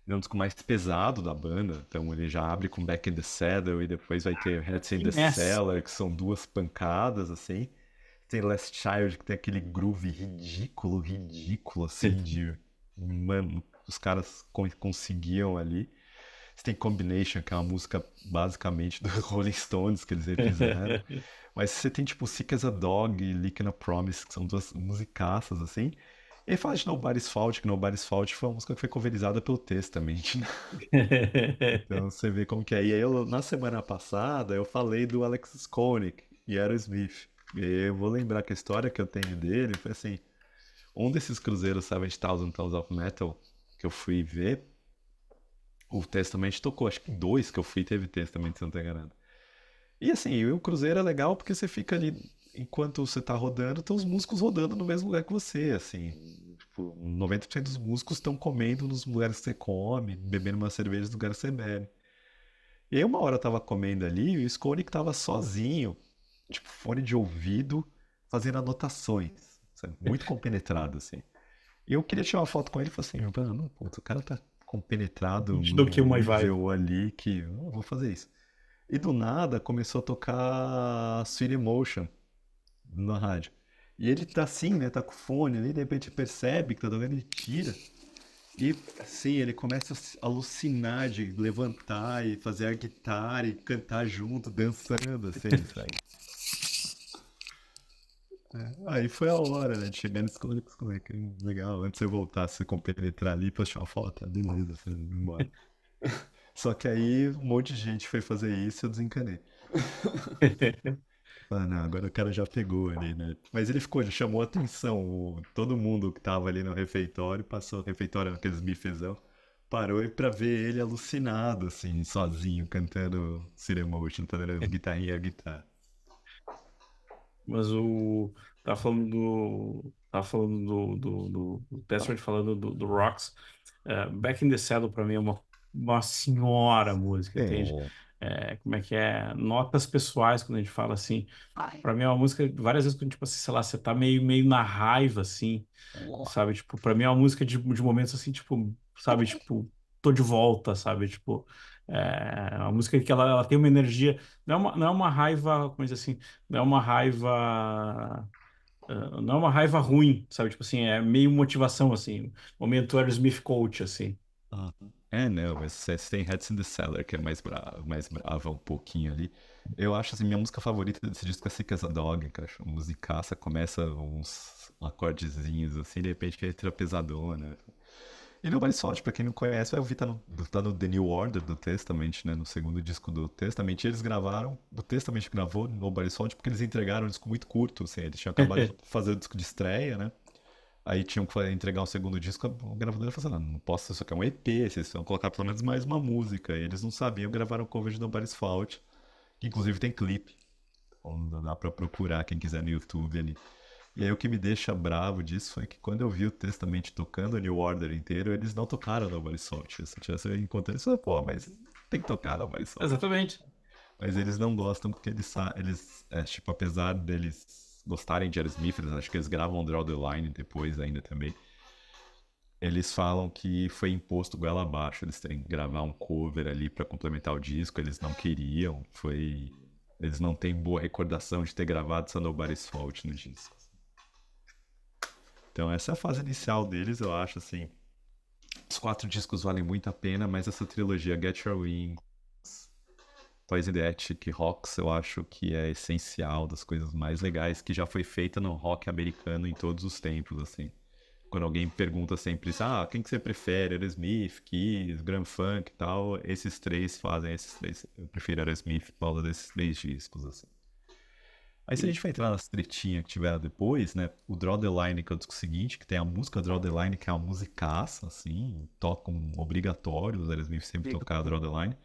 ele é um disco mais pesado da banda. Então ele já abre com Back in the Saddle e depois vai ter Heads in Que the mess. Cellar, que são duas pancadas, assim. Tem Last Child, que tem aquele groove ridículo, assim, de... Mano, os caras conseguiam ali. Você tem Combination, que é uma música basicamente do Rolling Stones que eles refizeram. Mas você tem tipo Sick as a Dog e Licking a Promise, que são duas musicaças assim. E aí fala de Nobody's Fault, que Nobody's Fault foi uma música que foi coverizada pelo Testament, né? Então você vê como que é. E aí eu, na semana passada eu falei do Alex Skolnick e Aerosmith. E aí eu vou lembrar que a história que eu tenho dele foi assim: um desses cruzeiros 7000 Tons of Metal que eu fui ver, o Testament tocou, acho que dois que eu fui teve Testament, se eu não tô enganado. E assim, o cruzeiro é legal porque você fica ali, enquanto você tá rodando, tem os músicos rodando no mesmo lugar que você, assim. Tipo, 90% dos músicos estão comendo nos lugares que você come, bebendo uma cerveja nos lugares que você bebe. E aí uma hora eu tava comendo ali e o Skolnick tava sozinho, tipo, fone de ouvido, fazendo anotações, sabe? Muito compenetrado, assim. E eu queria tirar uma foto com ele e falei assim, mano, putz, o cara tá compenetrado Te dou num aqui uma vibe. nível ali que eu vou fazer isso. E do nada começou a tocar Sweet Emotion na rádio. E ele tá assim, né? Tá com o fone ali, de repente percebe que tá tocando, ele tira. E assim, ele começa a alucinar de levantar e fazer a guitarra e cantar junto, dançando, assim, sabe? Aí foi a hora, né? De chegar nesse Conexão, que legal. Antes de eu voltar, se compenetrar ali pra tirar uma foto, beleza, foi embora. Só que aí um monte de gente foi fazer isso e eu desencanei. Ah, não, agora o cara já pegou ali, né? Mas ele ficou, ele chamou a atenção. Todo mundo que tava ali no refeitório, passou o refeitório naqueles bifezão, parou e pra ver ele alucinado, assim, sozinho, cantando Slow Motion, fazendo guitarrinha a guitarra. Mas o. Tava falando do Testament falando do Rocks. Back in the Saddle pra mim é uma senhora música, entende? É. Como é que é? Notas pessoais, quando a gente fala assim. Pra mim é uma música, várias vezes, quando, tipo assim, sei lá, você tá meio na raiva, assim, sabe? Tipo, pra mim é uma música de momentos assim, tipo, sabe? Tipo, tô de volta, sabe? Tipo, é uma música que ela tem uma energia, não é uma raiva, como dizer assim, não é uma raiva, não é uma raiva ruim, sabe? Tipo assim, é meio motivação, assim, momento Aerosmith Coach, assim. Ah, é, não, mas você tem Heads in the Cellar, que é mais brava um pouquinho ali. Eu acho, assim, minha música favorita desse disco é Sick as a Dog, que eu acho uma musicaça, começa uns acordezinhos, assim, de repente entra pesadona. E Nobody's Fault, pra quem não conhece, vai ouvir, tá no The New Order do Testament, né, no segundo disco do Testament, e eles gravaram, o Testament gravou Nobody's Fault porque eles entregaram um disco muito curto, assim, eles tinham acabado de fazer o disco de estreia, né, Aí tinham que entregar um segundo disco, a gravadora falou assim, não posso, isso aqui é um EP, vocês vão colocar pelo menos mais uma música. E eles não sabiam, gravaram um cover de Nobody's Fault, que inclusive tem clipe. Então dá pra procurar quem quiser no YouTube ali. E aí o que me deixa bravo disso foi que quando eu vi o Testament tocando o New Order inteiro, eles não tocaram Nobody's Fault. Se eu tivesse encontrado isso, pô, mas tem que tocar Nobody's Fault. Exatamente. Mas eles não gostam porque tipo, apesar deles gostarem de Aerosmith, eles acho que eles gravam Draw the Line depois ainda também. Eles falam que foi imposto goela abaixo, eles terem que gravar um cover ali pra complementar o disco, eles não queriam, foi. Eles não têm boa recordação de ter gravado essa Nobody's Fault no disco. Então essa é a fase inicial deles, eu acho assim. Os 4 discos valem muito a pena, mas essa trilogia Get Your Wings, Toys in the Attic, Rocks, eu acho que é essencial, das coisas mais legais que já foi feita no rock americano em todos os tempos, assim. Quando alguém pergunta sempre, quem que você prefere? Aerosmith, Kiss, Grand Funk e tal, esses três fazem esses três. Eu prefiro Aerosmith por causa desses 3 discos, assim. Aí se a gente vai entrar nas tretinhas que tiveram depois, né? O Draw the Line, que é o disco seguinte, que tem a música Draw the Line, que é uma musicaça, assim, tocam obrigatório, os Aerosmith sempre tocaram Draw the Line.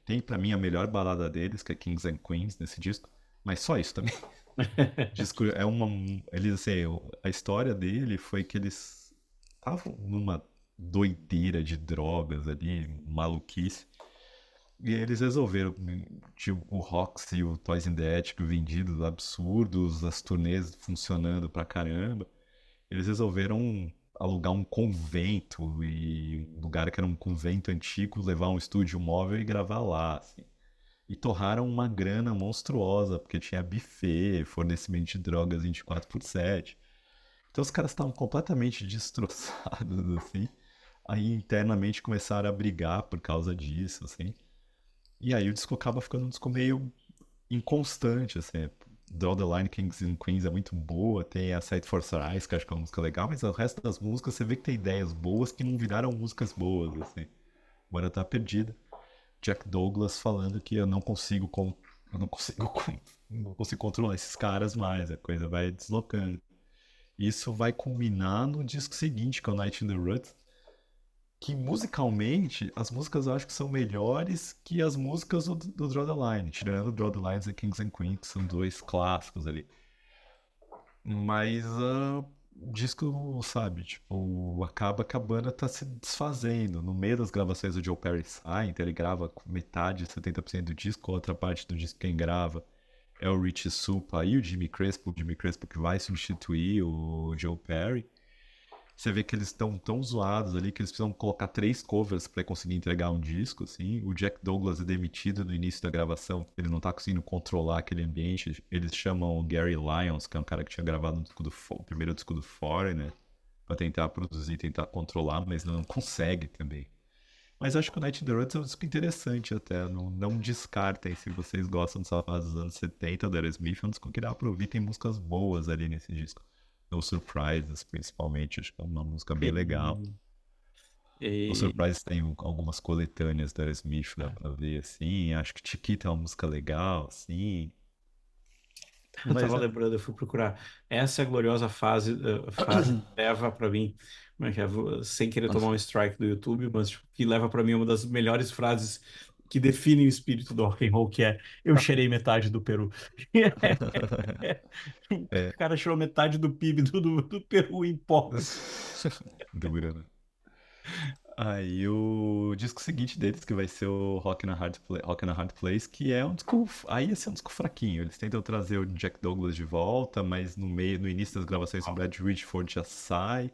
Tem pra mim a melhor balada deles, que é Kings and Queens, nesse disco. Mas só isso também. O disco é uma. Eles, assim, a história dele foi que eles estavam numa doideira de drogas ali, maluquice. E aí eles resolveram, tipo, o Roxy e o Toys in the Attic vendidos absurdos, as turnês funcionando pra caramba. Eles resolveram alugar um convento e um lugar que era um convento antigo, levar um estúdio móvel e gravar lá, assim. E torraram uma grana monstruosa, porque tinha buffet, fornecimento de drogas 24/7. Então os caras estavam completamente destroçados, assim. Aí internamente começaram a brigar por causa disso, assim. E aí o disco acaba ficando um disco meio inconstante, assim. Draw the Line, Kings and Queens é muito boa, tem a Sight for Sore Eyes, que eu acho que é uma música legal, mas o resto das músicas você vê que tem ideias boas que não viraram músicas boas, assim. Agora tá perdida. Jack Douglas falando que eu não consigo, não consigo controlar esses caras mais, a coisa vai deslocando. Isso vai culminar no disco seguinte, que é o Night in the Rut, que musicalmente as músicas eu acho que são melhores que as músicas do Draw the Line, tirando Draw the Lines e Kings and Queens, que são dois clássicos ali. Mas o disco, sabe, tipo, acaba que a banda tá se desfazendo. No meio das gravações o Joe Perry sai, então ele grava com metade, 70% do disco, a outra parte do disco quem grava é o Richie Supa e o Jimmy Crespo que vai substituir o Joe Perry. Você vê que eles estão tão zoados ali que eles precisam colocar 3 covers para conseguir entregar um disco, assim. O Jack Douglas é demitido no início da gravação, ele não tá conseguindo controlar aquele ambiente. Eles chamam o Gary Lyons, que é um cara que tinha gravado o primeiro disco do Foreigner, para tentar produzir, tentar controlar, mas não consegue também. Mas acho que o Night in the Ruts é um disco interessante até, não descartem se vocês gostam dessa fase dos anos 70 da Aerosmith, é um disco que dá pra ouvir, tem músicas boas ali nesse disco. No Surprises, principalmente, acho que é uma música bem legal. No E, Surprises tem algumas coletâneas da Aerosmith, dá pra ver, assim, acho que Chiquita é uma música legal, assim, eu mas tava é... lembrando, eu fui procurar. Essa é a gloriosa fase que leva pra mim, como é que é? Sem querer tomar um strike do YouTube, mas tipo, que leva pra mim uma das melhores frases que definem o espírito do rock and roll, que é eu cheirei metade do Peru. é... O cara tirou metade do PIB do Peru em pó. Dura, né? Aí o disco seguinte deles, que vai ser o Rock in a Hard Place, que é um disco. Aí esse é um disco fraquinho. Eles tentam trazer o Jack Douglas de volta, mas no início das gravações o Brad Whitford já sai.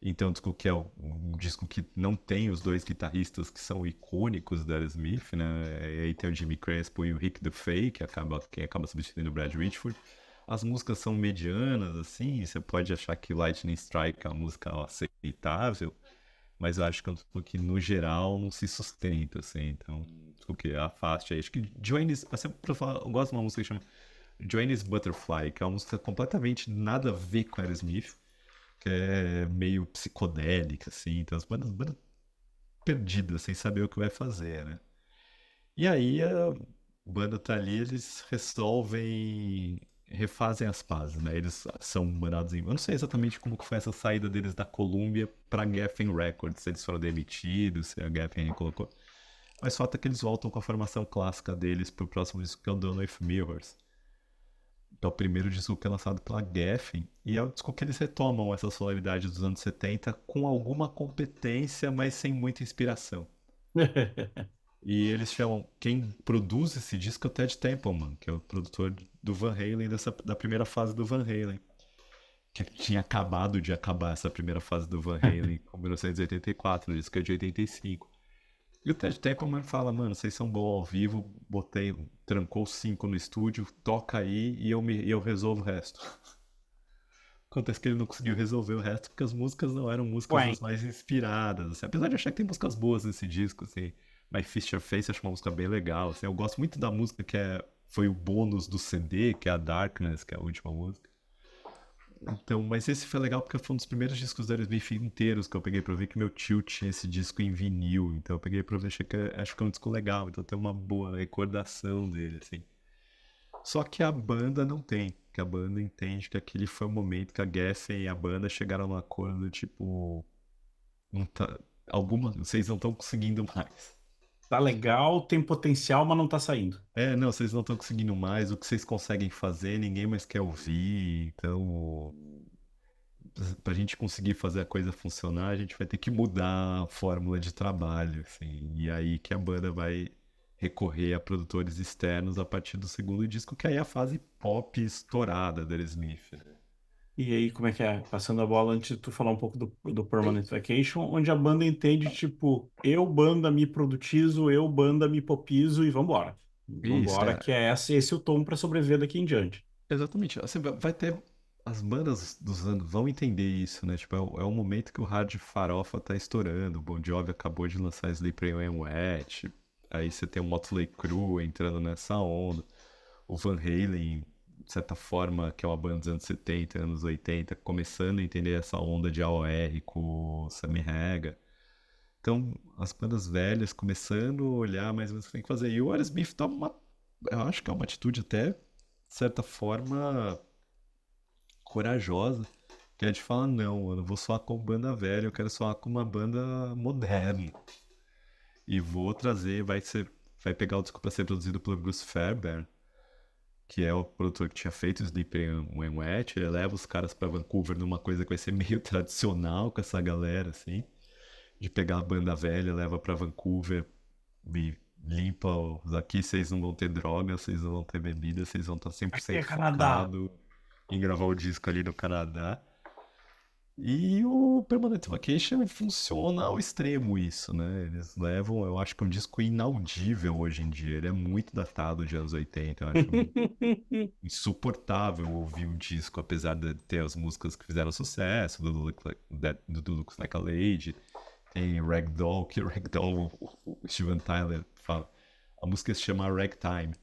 Então é um disco que é um disco que não tem os dois guitarristas que são icônicos da Aerosmith, né? E aí tem o Jimmy Crespo e o Rick DeFay, quem acaba substituindo o Brad Whitford. As músicas são medianas, assim, você pode achar que Lightning Strike é uma música aceitável, mas eu acho que é um disco que, no geral, não se sustenta, assim. Então, o que afaste aí. Acho que Joanne's, assim, pra falar, eu gosto de uma música que chama Joanne's Butterfly, que é uma música completamente nada a ver com Aerosmith, que é meio psicodélica, assim. Então, as bandas perdidas, sem saber o que vai fazer, né? E aí, a banda tá ali, eles resolvem. refazem as pazes, né? Eles são mandados em. Eu não sei exatamente como que foi essa saída deles da Columbia pra Geffen Records, se eles foram demitidos, se a Geffen colocou. Mas o fato é que eles voltam com a formação clássica deles pro próximo disco, que é o Done with Mirrors. Que é o primeiro disco que é lançado pela Geffen, e é o disco que eles retomam essa sonoridade dos anos 70 com alguma competência, mas sem muita inspiração. E eles chamam. Quem produz esse disco é o Ted Templeman, que é o produtor do Van Halen, da primeira fase do Van Halen. Que tinha acabado de acabar essa primeira fase do Van Halen em 1984, no disco é de 85. E o Ted Templeman fala, mano, vocês são bons ao vivo, botei, trancou 5 no estúdio, toca aí e eu resolvo o resto. Acontece que ele não conseguiu resolver o resto porque as músicas não eram músicas Ué, das mais inspiradas, assim. Apesar de achar que tem músicas boas nesse disco, assim. My Fist Your Face acho uma música bem legal, assim. Eu gosto muito da música foi o bônus do CD, que é a Darkness, que é a última música. Então, mas esse foi legal porque foi um dos primeiros discos da Aerosmith inteiros que eu peguei pra ver que meu tio tinha esse disco em vinil. Então eu peguei pra ver, acho que é um disco legal, então tem uma boa recordação dele, assim. Só que a banda não tem, que a banda entende que aquele foi o momento que a Geffen e a banda chegaram num acordo, tipo, não tá, vocês não estão conseguindo mais. tá legal, tem potencial, mas não tá saindo. É, não, vocês não estão conseguindo mais, o que vocês conseguem fazer, ninguém mais quer ouvir, então pra gente conseguir fazer a coisa funcionar, a gente vai ter que mudar a fórmula de trabalho, assim. E aí que a banda vai recorrer a produtores externos a partir do segundo disco, que aí é a fase pop estourada da Aerosmith, né? E aí, como é que é? Passando a bola antes de tu falar um pouco do Permanent Vacation, onde a banda entende, tipo, eu, banda, me produtizo, eu, banda, me popizo e vambora. Isso, Vambora, que é esse o tom para sobreviver daqui em diante. exatamente. Assim, vai ter. As bandas dos anos vão entender isso, né? Tipo, é o momento que o hard farofa tá estourando. O Bon Jovi acabou de lançar Slippery When Wet. Aí você tem o Motley Crue entrando nessa onda. O Van Halen, de certa forma, que é uma banda dos anos 70, anos 80, começando a entender essa onda de AOR com o Sammy Hagar. Então, as bandas velhas começando a olhar mais ou menos o que tem que fazer. E o Aerosmith toma uma. Eu acho que é uma atitude até, de certa forma, corajosa, que é de falar, não, eu não vou soar como banda velha, eu quero soar como uma banda moderna. E vou trazer, vai pegar o disco para ser produzido pelo Bruce Fairbairn, que é o produtor que tinha feito Sleeping When Wet, ele leva os caras para Vancouver numa coisa que vai ser meio tradicional com essa galera, assim, de pegar a banda velha, leva para Vancouver e limpa os aqui, vocês não vão ter droga, vocês não vão ter bebida, vocês vão estar Aqui é 100% Canadá. focado em gravar o disco ali no Canadá. E o Permanent Vacation funciona ao extremo isso, né? Eles levam, eu acho que é um disco inaudível hoje em dia. Ele é muito datado de anos 80. Eu acho insuportável ouvir o disco, apesar de ter as músicas que fizeram sucesso, do Looks Like a Lady, tem Ragdoll, que Ragdoll, o Steven Tyler fala. A música se chama Ragtime.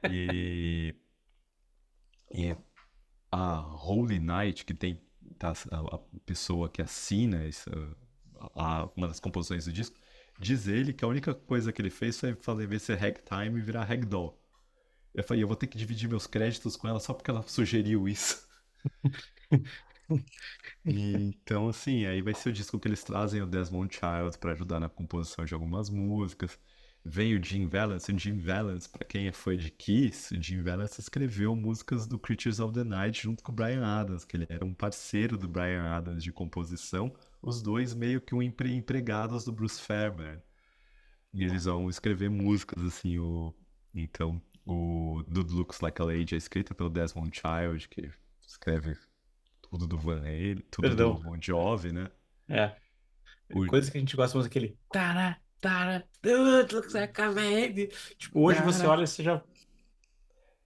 E, e a Holy Night, que tem a pessoa que assina uma das composições do disco, diz ele que a única coisa que ele fez foi fazer ver ser ragtime e virar ragdoll. Eu falei, eu vou ter que dividir meus créditos com ela só porque ela sugeriu isso. Então, assim, aí vai ser o disco que eles trazem o Desmond Child para ajudar na composição de algumas músicas. Vem o Jim Valance. O Jim Valance, para quem é fã de Kiss, o Jim Valance escreveu músicas do Creatures of the Night junto com o Bryan Adams, que ele era um parceiro do Bryan Adams de composição, os dois meio que empregados do Bruce Fairbairn. E eles vão escrever músicas, assim, então, o Dude Looks Like a Lady é escrita pelo Desmond Child, que escreve tudo do Van Halen, tudo do Perdão. Bon Jovi, né? É. O... Coisa que a gente gosta, mas aquele. Tara, tara, dude, looks like a baby. Tipo, hoje você olha e você já.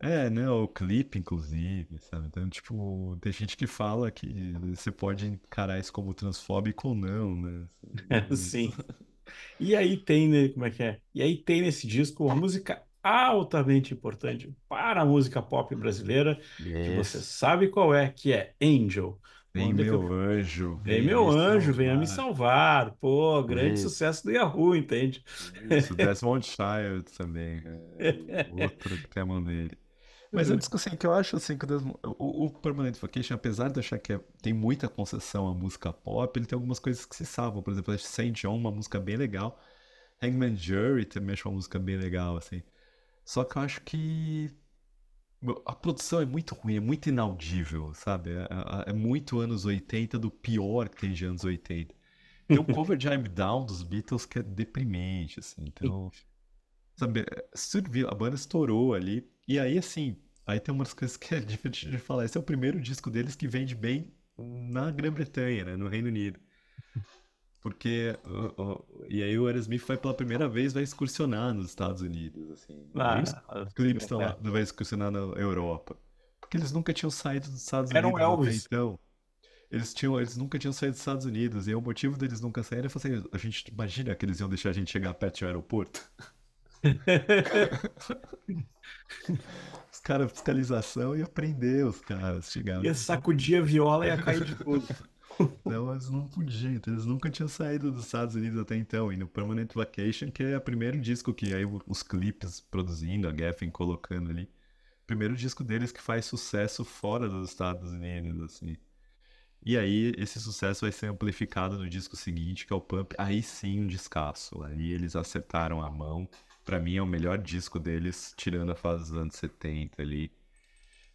É, né? O clipe, inclusive, sabe? Então, tipo, tem gente que fala que você pode encarar isso como transfóbico ou não, né? Sim. E aí tem, né? Como é que é? E aí tem nesse disco uma música altamente importante para a música pop brasileira, que você Yes. sabe qual é, que é Angel. Vem meu anjo, Vem venha meu me anjo, venha me salvar. salvar. Pô, grande Isso, sucesso do Yahoo, entende? isso. Desmond Child também, é outro tema dele. Mas é uma discussão que eu acho assim, que o Permanent Vacation, apesar de eu achar que tem muita concessão à música pop, ele tem algumas coisas que se salvam. Por exemplo, Saint John, uma música bem legal. Hangman Jury também acho uma música bem legal, assim. Só que eu acho que a produção é muito ruim, é muito inaudível, sabe? É muito anos 80 do pior que tem de anos 80. Tem o cover de I'm Down dos Beatles que é deprimente, assim. Então, sabe, a banda estourou ali. E aí, assim, aí tem umas coisas que é divertido de falar. Esse é o primeiro disco deles que vende bem na Grã-Bretanha, né? No Reino Unido. Porque. E aí o Aerosmith vai pela primeira vez, vai excursionar nos Estados Unidos, assim. E aí os clipes estão lá, vai excursionar na Europa. Porque eles nunca tinham saído dos Estados Era um Unidos até Elvis. então. Eles nunca tinham saído dos Estados Unidos. E aí o motivo deles nunca saírem é assim, a gente imagina que eles iam deixar a gente chegar perto do aeroporto. Os caras, fiscalização ia prender os caras, chegavam. Ia sacudir a viola e ia cair de tudo. Não, eles não podiam, então eles nunca tinham saído dos Estados Unidos até então. E no Permanent Vacation, que é o primeiro disco que aí os clipes produzindo, a Geffen colocando ali. Primeiro disco deles que faz sucesso fora dos Estados Unidos, assim. E aí esse sucesso vai ser amplificado no disco seguinte, que é o Pump. Aí sim um descasso. Aí eles acertaram a mão. Pra mim é o melhor disco deles, tirando a fase dos anos 70 ali.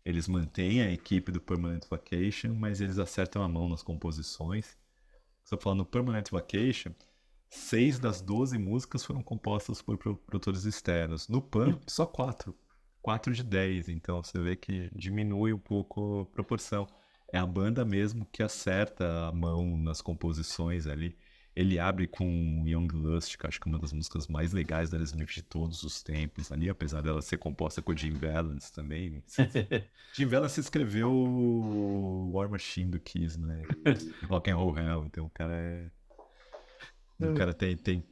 Eles mantêm a equipe do Permanent Vacation, mas eles acertam a mão nas composições. Estou falando no Permanent Vacation, 6 das 12 músicas foram compostas por produtores externos. No Pump, só 4. 4 de 10. Então você vê que diminui um pouco a proporção. É a banda mesmo que acerta a mão nas composições ali. Ele abre com Young Lust, que acho que é uma das músicas mais legais da Aerosmith de todos os tempos ali, apesar dela ser composta com o Jim Valance também. Jim Valance escreveu War Machine do Kiss, né? E Rock and Roll Hell, então o cara tem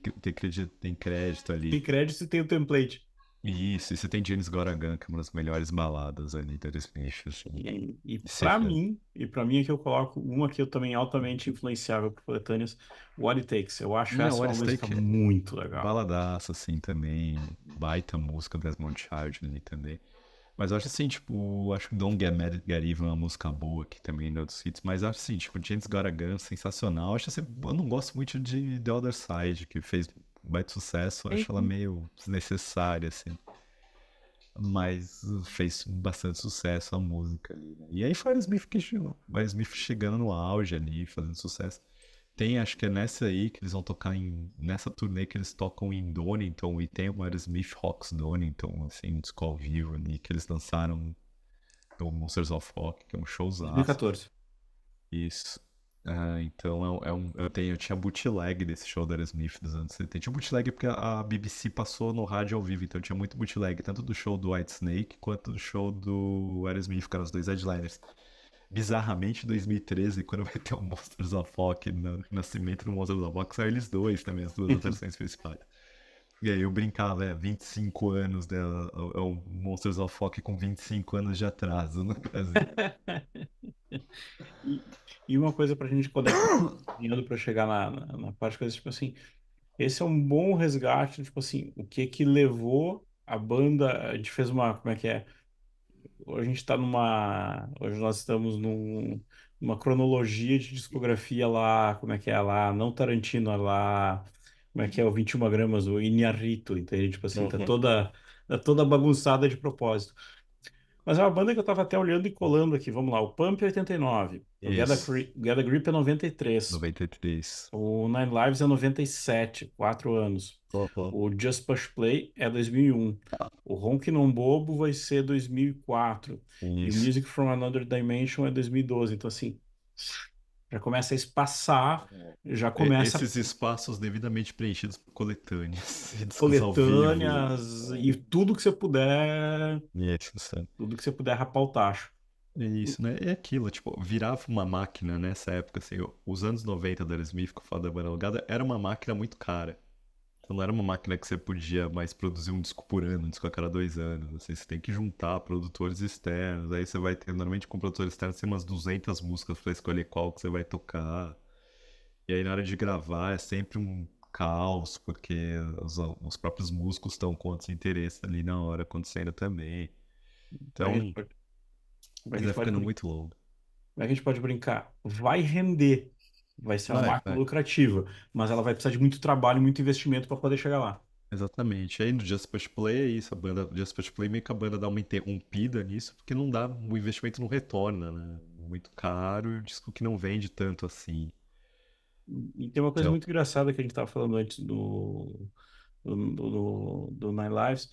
crédito Tem ali. crédito e tem o template. Isso, e você tem James Goragan, que é uma das melhores baladas ali da Smith, assim. E Você para fez. mim, é que eu coloco uma que eu também altamente influenciável por coletâneas, What It Takes. Eu acho Não, essa What uma is música Take muito legal. baladaça, assim, também. Baita música do Desmond Child ali também. Mas eu acho assim, tipo, acho que Don't Get Mad at Get Even é uma música boa aqui também, né, dos hits. Mas eu acho assim, tipo, James Got a Gun, sensacional. Eu acho assim, eu não gosto muito de The Other Side, que fez baita sucesso. Eu É, acho ela meio desnecessária, assim. Mas fez bastante sucesso a música ali, né? E aí foi o Aerosmith chegando no auge ali, fazendo sucesso. Tem, acho que é nessa aí que eles vão tocar nessa turnê que eles tocam em Donington e tem o Aerosmith Rocks Donington, assim, um disco ao vivo ali que eles lançaram no Monsters of Rock, que é um showzaço. 2014. Isso. Ah, então eu tinha bootleg desse show da Aerosmith dos anos 70. Tinha bootleg porque a BBC passou no rádio ao vivo, então tinha muito bootleg, tanto do show do Whitesnake quanto do show do Aerosmith, que eram os dois headliners. Bizarramente, em 2013, quando vai ter o Monsters of Rock, no nascimento do Monsters of Rock, são eles dois também, as duas atrações principais. E aí eu brincava, 25 anos, né? É o Monsters of Rock com 25 anos de atraso no Brasil. E, e uma coisa pra gente, quando é que caminhando pra chegar na parte coisa, tipo assim, esse é um bom resgate, tipo assim, o que que levou a banda, a gente fez uma, como é que é? Hoje a gente está hoje nós estamos numa cronologia de discografia lá, como é que é lá, não Tarantino, é lá, como é que é o 21 gramas, o Inharrito, entende? Tipo assim, Uhum. tá toda bagunçada de propósito. Mas é uma banda que eu tava até olhando e colando aqui, vamos lá, o Pump é 89, o Isso, Get a Grip é 93, 93. o Nine Lives é 97, 4 anos. Uhum. O Just Push Play é 2001. O Ronque Não Bobo vai ser 2004. E o Isso. Music from Another Dimension é 2012. Então, assim, já começa a espaçar, já começa Esses espaços devidamente preenchidos por coletâneas e discos ao vivo. coletâneas e tudo que você puder, Isso, sabe? tudo que você puder rapar o tacho. É isso, né? É aquilo, tipo, virava uma máquina nessa época, assim, os anos 90 da Aerosmith, com o fato da banda alugada, era uma máquina muito cara. Então não era uma máquina que você podia mais produzir um disco por ano, um disco a cada 2 anos. Assim, você tem que juntar produtores externos. Aí você vai ter, normalmente com produtores externos, tem umas 200 músicas pra escolher qual que você vai tocar. E aí na hora de gravar é sempre um caos, porque os próprios músicos estão com outros interesses ali na hora acontecendo também. Como é que a gente Então, pode, como é que mas a vai gente pode, ficando brin- muito longo. como é que a gente pode brincar? Vai render, vai ser uma Vai, máquina vai. lucrativa, mas ela vai precisar de muito trabalho e muito investimento para poder chegar lá. Exatamente. Aí no Just Push Play é isso, a banda Just Push Play meio que a banda dá uma interrompida nisso, porque não dá, o investimento não retorna, né? Muito caro e o disco que não vende tanto assim. E tem uma Que coisa é o... muito engraçada que a gente estava falando antes do Nine Lives,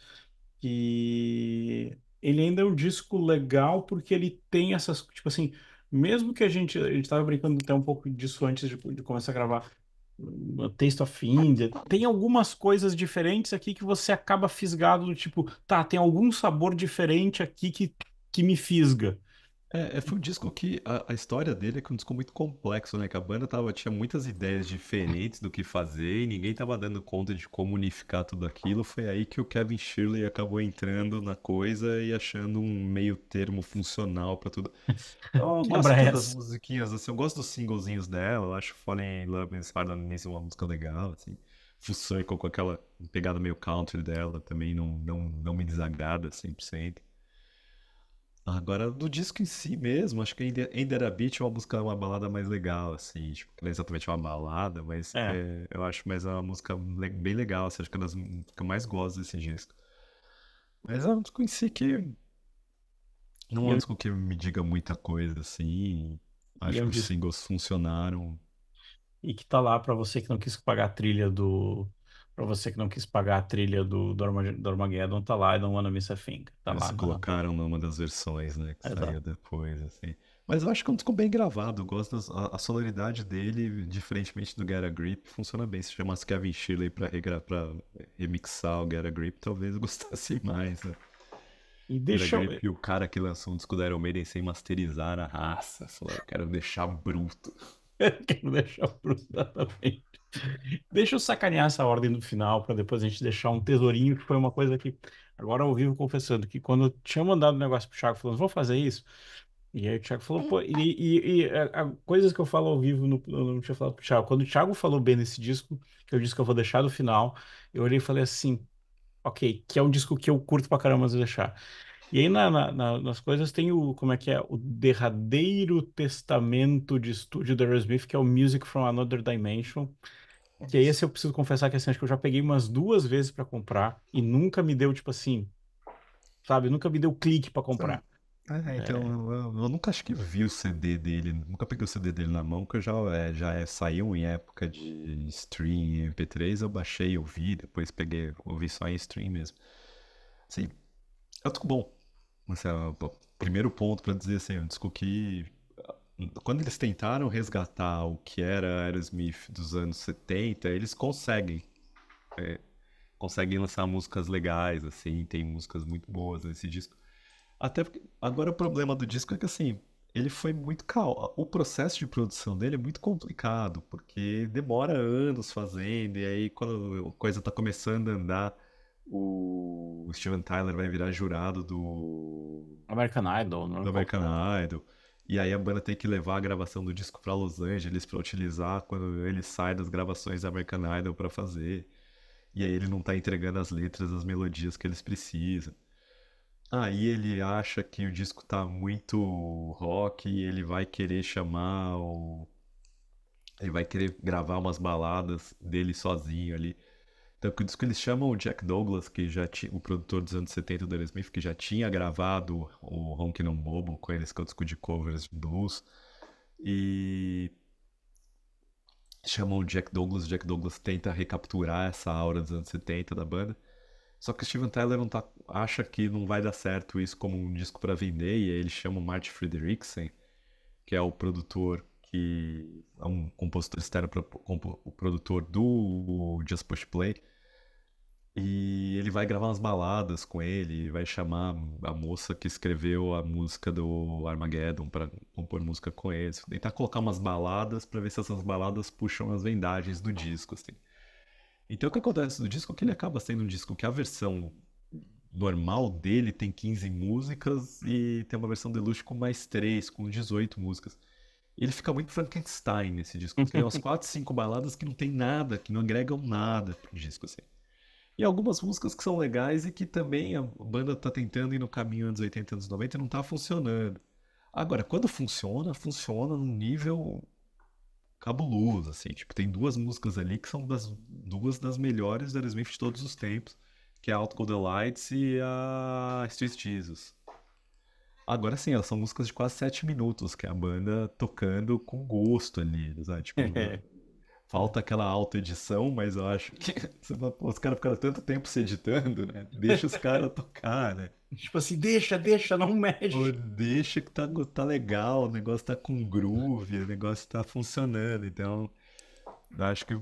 que ele ainda é um disco legal porque ele tem essas, tipo assim, mesmo que a gente estava brincando até um pouco disso antes de começar a gravar, Taste of India, tem algumas coisas diferentes aqui que você acaba fisgado do tipo, tá, tem algum sabor diferente aqui que me fisga. foi um disco que a história dele é que é um disco muito complexo, né? Que a banda tinha muitas ideias diferentes do que fazer e ninguém tava dando conta de como unificar tudo aquilo. Foi aí que o Kevin Shirley acabou entrando na coisa e achando um meio termo funcional pra tudo. Eu gosto Quebra até das essa. musiquinhas, assim, eu gosto dos singlezinhos dela, eu acho Falling in Love is Hard on Me uma música legal, assim. Full Circle com aquela pegada meio country dela também não me desagrada 100%. Agora, do disco em si mesmo, acho que Ainda a Beat é uma música, uma balada mais legal, assim, tipo, não é exatamente uma balada, mas É. eu acho mais uma música bem legal, assim, acho que é das que eu mais gosto desse disco. Mas é um disco em si que não E é um é, disco que me diga muita coisa, assim, e acho é que um os disco singles funcionaram. e que tá lá para você que não quis pagar a trilha do. Para você que não quis pagar a trilha do Armageddon, tá lá, I Don't Wanna Miss a Thing. Tá Eles lá colocaram numa das versões, né, que saiu Exato. depois, assim. Mas eu acho que é um disco bem gravado, eu gosto a sonoridade dele, diferentemente do Get a Grip, funciona bem. Se chamasse Kevin Shirley pra remixar o Get a Grip, talvez eu gostasse mais, né? E Get a deixa eu. Grip e o cara que lançou um disco da Iron Maiden sem masterizar a raça, falou, eu quero deixar bruto. Quero deixar pro exatamente. Deixa eu sacanear essa ordem do final para depois a gente deixar um tesourinho, que foi uma coisa que, agora ao vivo confessando, que quando eu tinha mandado o negócio pro Thiago falando, vou fazer isso. E aí o Thiago falou, pô, coisas que eu falo ao vivo, eu não tinha falado pro Thiago. Quando o Thiago falou bem nesse disco, que eu disse que eu vou deixar do final, eu olhei e falei assim, ok, que é um disco que eu curto pra caramba de deixar. E aí nas coisas tem o, como é que é, o derradeiro testamento de estúdio da Aerosmith, que é o Music from Another Dimension. Que aí esse eu preciso confessar que assim, acho que eu já peguei umas duas vezes pra comprar e nunca me deu, tipo assim, sabe? Nunca me deu clique pra Sabe? comprar. Então, É, eu nunca acho que vi o CD dele, nunca peguei o CD dele na mão, que eu saiu em época de stream em MP3, eu baixei, eu vi, depois peguei, ouvi só em stream mesmo. Assim, é um disco bom. Assim, primeiro ponto pra dizer assim, é um disco que quando eles tentaram resgatar o que era Aerosmith dos anos 70, eles conseguem lançar músicas legais, assim, tem músicas muito boas nesse disco. Até porque agora o problema do disco é que assim, ele foi muito o processo de produção dele é muito complicado, porque demora anos fazendo, e aí quando a coisa tá começando a andar, o Steven Tyler vai virar jurado American Idol, não é do qualquer American um. Idol. E aí a banda tem que levar a gravação do disco pra Los Angeles pra utilizar quando ele sai das gravações da American Idol pra fazer. E aí ele não tá entregando as letras, as melodias que eles precisam. Aí ele acha que o disco tá muito rock e ele vai querer chamar o... Ele vai querer gravar umas baladas dele sozinho ali. Então, que o disco eles chamam o Jack Douglas, que já tinha, o produtor dos anos 70 do Aerosmith, que já tinha gravado o Honkin' on Bobo com eles, que é o disco de covers de blues. E chamam o Jack Douglas tenta recapturar essa aura dos anos 70 da banda. Só que o Steven Tyler não acha que não vai dar certo isso como um disco para vender, e aí ele chama o Marty Friedrichsen, que é o produtor que é um compositor externo, o produtor do Just Push Play, e ele vai gravar umas baladas com ele, vai chamar a moça que escreveu a música do Armageddon para compor música com eles, tentar colocar umas baladas para ver se essas baladas puxam as vendagens do disco, assim. Então o que acontece no disco é que ele acaba sendo um disco que a versão normal dele tem 15 músicas e tem uma versão deluxe com mais 3, com 18 músicas. E ele fica muito Frankenstein nesse disco, porque tem umas 4, 5 baladas que não tem nada, que não agregam nada pro disco, assim. E algumas músicas que são legais e que também a banda tá tentando ir no caminho anos 80 anos 90 e não tá funcionando. Agora, quando funciona, funciona num nível cabuloso, assim. Tipo, tem duas músicas ali que são duas das melhores da Aerosmith de todos os tempos, que é a Out Go The Lights e a Street Jesus. Agora sim, elas são músicas de quase 7 minutos, que é a banda tocando com gosto ali, sabe? Tipo, falta aquela auto-edição, mas eu acho que você fala, pô, os caras ficaram tanto tempo se editando, né? Deixa os caras tocar, né? Tipo assim, deixa, não Pô, mexe. deixa que tá legal, o negócio tá com groove, o negócio tá funcionando. Então, eu acho que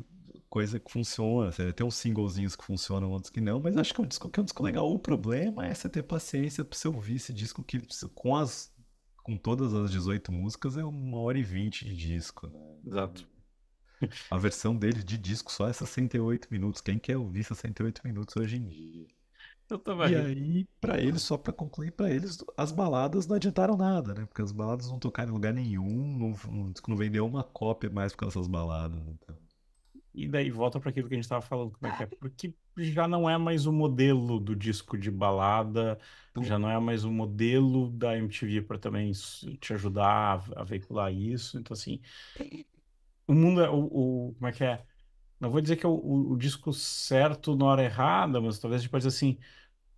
coisa que funciona. Tem uns singlezinhos que funcionam, outros que não, mas acho que é um disco legal. O problema é você ter paciência pra você ouvir esse disco que com todas as 18 músicas é 1h20 de disco, né? Exato. A versão dele de disco só é 68 minutos. Quem quer ouvir 68 minutos hoje em dia? Eu tava E rindo. aí, pra eles, só pra concluir, pra eles, as baladas não adiantaram nada, né? Porque as baladas não tocaram em lugar nenhum, não vendeu uma cópia mais por causa dessas baladas. Então. E daí volta para aquilo que a gente estava falando, como é que é? Porque já não é mais o modelo do disco de balada, Então, já não é mais o modelo da MTV para também te ajudar a veicular isso. Então, assim, o mundo é como é que é? Não vou dizer que é o disco certo na hora errada, mas talvez a gente pode dizer assim,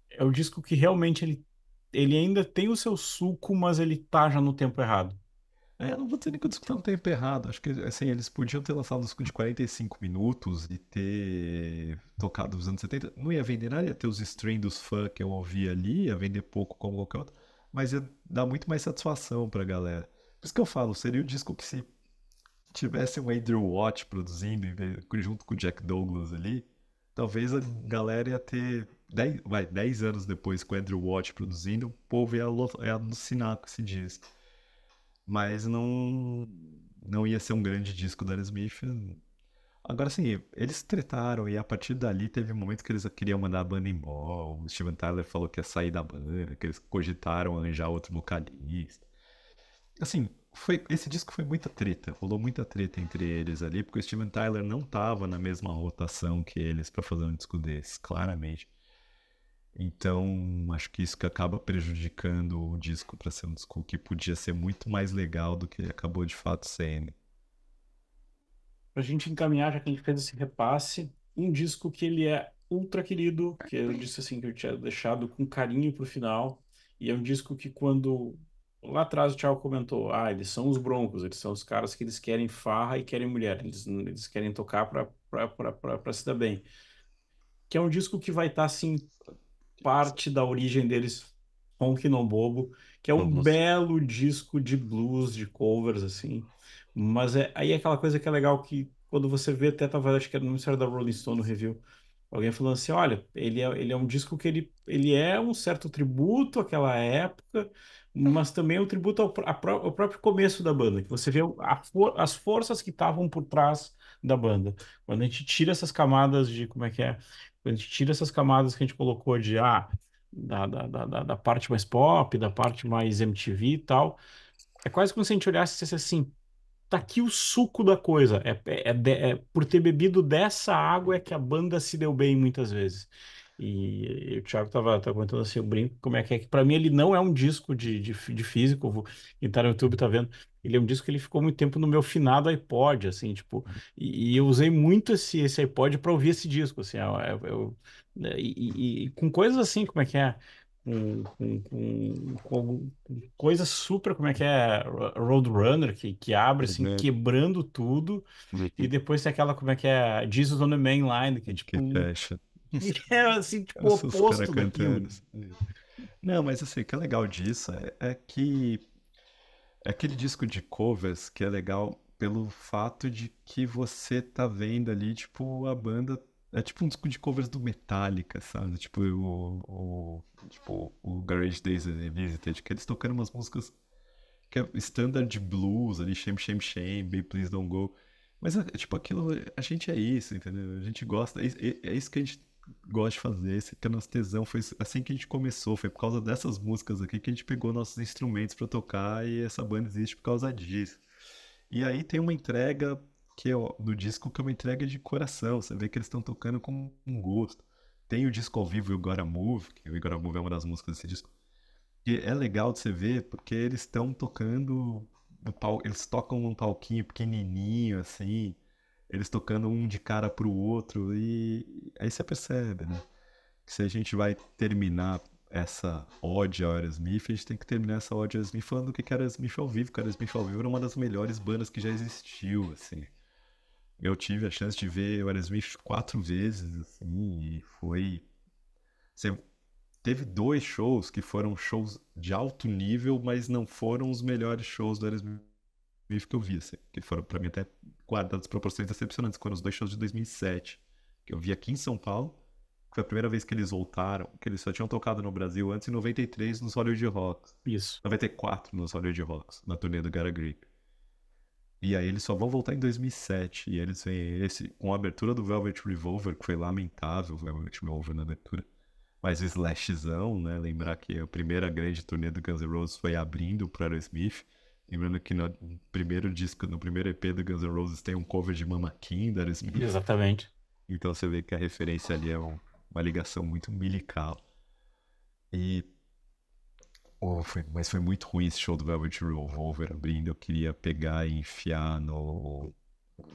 é o disco que realmente ele ainda tem o seu suco, mas ele tá já no tempo errado. eu não vou dizer nem que o disco tá no tempo errado. Acho que assim, eles podiam ter lançado um disco de 45 minutos e ter tocado nos anos 70. Não ia vender nada, ia ter os streams dos fãs que eu ouvi ali, ia vender pouco como qualquer outro, mas ia dar muito mais satisfação pra galera. Por isso que eu falo, seria o disco que se tivesse um Andrew Watt produzindo, junto com o Jack Douglas ali, talvez a galera ia ter 10 anos depois com o Andrew Watt produzindo, o povo ia alucinar com esse disco. Mas não ia ser um grande disco da Aerosmith. Agora sim, eles tretaram e a partir dali teve um momento que eles queriam mandar a banda embora. O Steven Tyler falou que ia sair da banda, que eles cogitaram arranjar outro vocalista. Assim, esse disco foi muita treta, rolou muita treta entre eles ali, porque o Steven Tyler não tava na mesma rotação que eles pra fazer um disco desses, claramente. Então, acho que isso que acaba prejudicando o disco pra ser um disco que podia ser muito mais legal do que ele acabou de fato sendo. Pra gente encaminhar, já que a gente fez esse repasse, um disco que ele é ultra querido, que eu disse assim que eu tinha deixado com carinho pro final, e é um disco que quando lá atrás o Thiago comentou, eles são os Broncos, eles são os caras que eles querem farra e querem mulher, eles querem tocar pra se dar bem. Que é um disco que vai estar assim parte da origem deles, Honky No Bobo, que é um Vamos. belo disco de blues, de covers, assim. Mas aí é aquela coisa que é legal que quando você vê, até talvez acho que era no Ministério da Rolling Stone no review, alguém falando assim, olha, ele é um disco que ele é um certo tributo àquela época, mas também é um tributo ao próprio começo da banda, que você vê as forças que estavam por trás da banda. Quando a gente tira essas camadas de, como é que é? Quando a gente tira essas camadas que a gente colocou de, da parte mais pop, da parte mais MTV e tal, é quase como se a gente olhasse e dissesse assim, tá aqui o suco da coisa. Por ter bebido dessa água é que a banda se deu bem muitas vezes. E o Thiago tava comentando assim, eu brinco, como é que para mim ele não é um disco de físico, quem tá no YouTube tá vendo, ele é um disco que ele ficou muito tempo no meu finado iPod, assim, tipo, e eu usei muito esse iPod para ouvir esse disco, assim, e com coisas assim, como é que é? Com coisas super, como é que é? Roadrunner, que abre assim, Uhum. quebrando tudo, e depois tem aquela, como é que é? Jesus on the Main Line, que é Que tipo, fecha. é assim, tipo, o Os caras oposto cantando. daquilo. Não, mas assim, o que é legal disso é que é aquele disco de covers que é legal pelo fato de que você tá vendo ali, tipo, a banda. É tipo um disco de covers do Metallica, sabe? Tipo o Garage Days Revisited, que eles tocando umas músicas que é standard de blues ali, Shame, Shame, Shame, Baby Please Don't Go. Mas é tipo aquilo, a gente é isso, entendeu? A gente gosta, é isso que a gente gosta de fazer, esse que é nosso tesão, foi assim que a gente começou, foi por causa dessas músicas aqui que a gente pegou nossos instrumentos pra tocar e essa banda existe por causa disso. E aí tem uma entrega que é do disco que é uma entrega de coração, você vê que eles estão tocando com um gosto. tem o disco ao vivo, o Gotta Move, que o Gotta Move é uma das músicas desse disco, que é legal de você ver, porque eles estão tocando, eles tocam num palquinho pequenininho, assim, eles tocando um de cara pro outro, e aí você percebe, né? Que se a gente vai terminar essa ode ao Aerosmith, a gente tem que terminar essa ode ao Aerosmith falando do que era Aerosmith ao vivo, que Aerosmith ao vivo era uma das melhores bandas que já existiu, assim. Eu tive a chance de ver o Aerosmith 4 vezes, assim, e foi... Você teve 2 shows que foram shows de alto nível, mas não foram os melhores shows do Aerosmith que eu vi, assim, que foram pra mim até guardadas proporções decepcionantes, que foram os 2 shows de 2007, que eu vi aqui em São Paulo, que foi a primeira vez que eles voltaram, que eles só tinham tocado no Brasil antes, em 93 nos Hollywood Rocks, Isso. 94 nos Hollywood Rocks, na turnê do Gotta Grip. E aí eles só vão voltar em 2007, e eles vêm esse, com a abertura do Velvet Revolver, que foi lamentável o Velvet Revolver na abertura, mas o Slashzão, né? Lembrar que a primeira grande turnê do Guns N' Roses foi abrindo para Aerosmith. Lembrando que no primeiro disco, no primeiro EP do Guns N' Roses tem um cover de Mama King da Aerosmith. Exatamente. Então você vê que a referência ali é uma ligação muito umbilical. E mas foi muito ruim esse show do Velvet Revolver abrindo. Eu queria pegar e enfiar no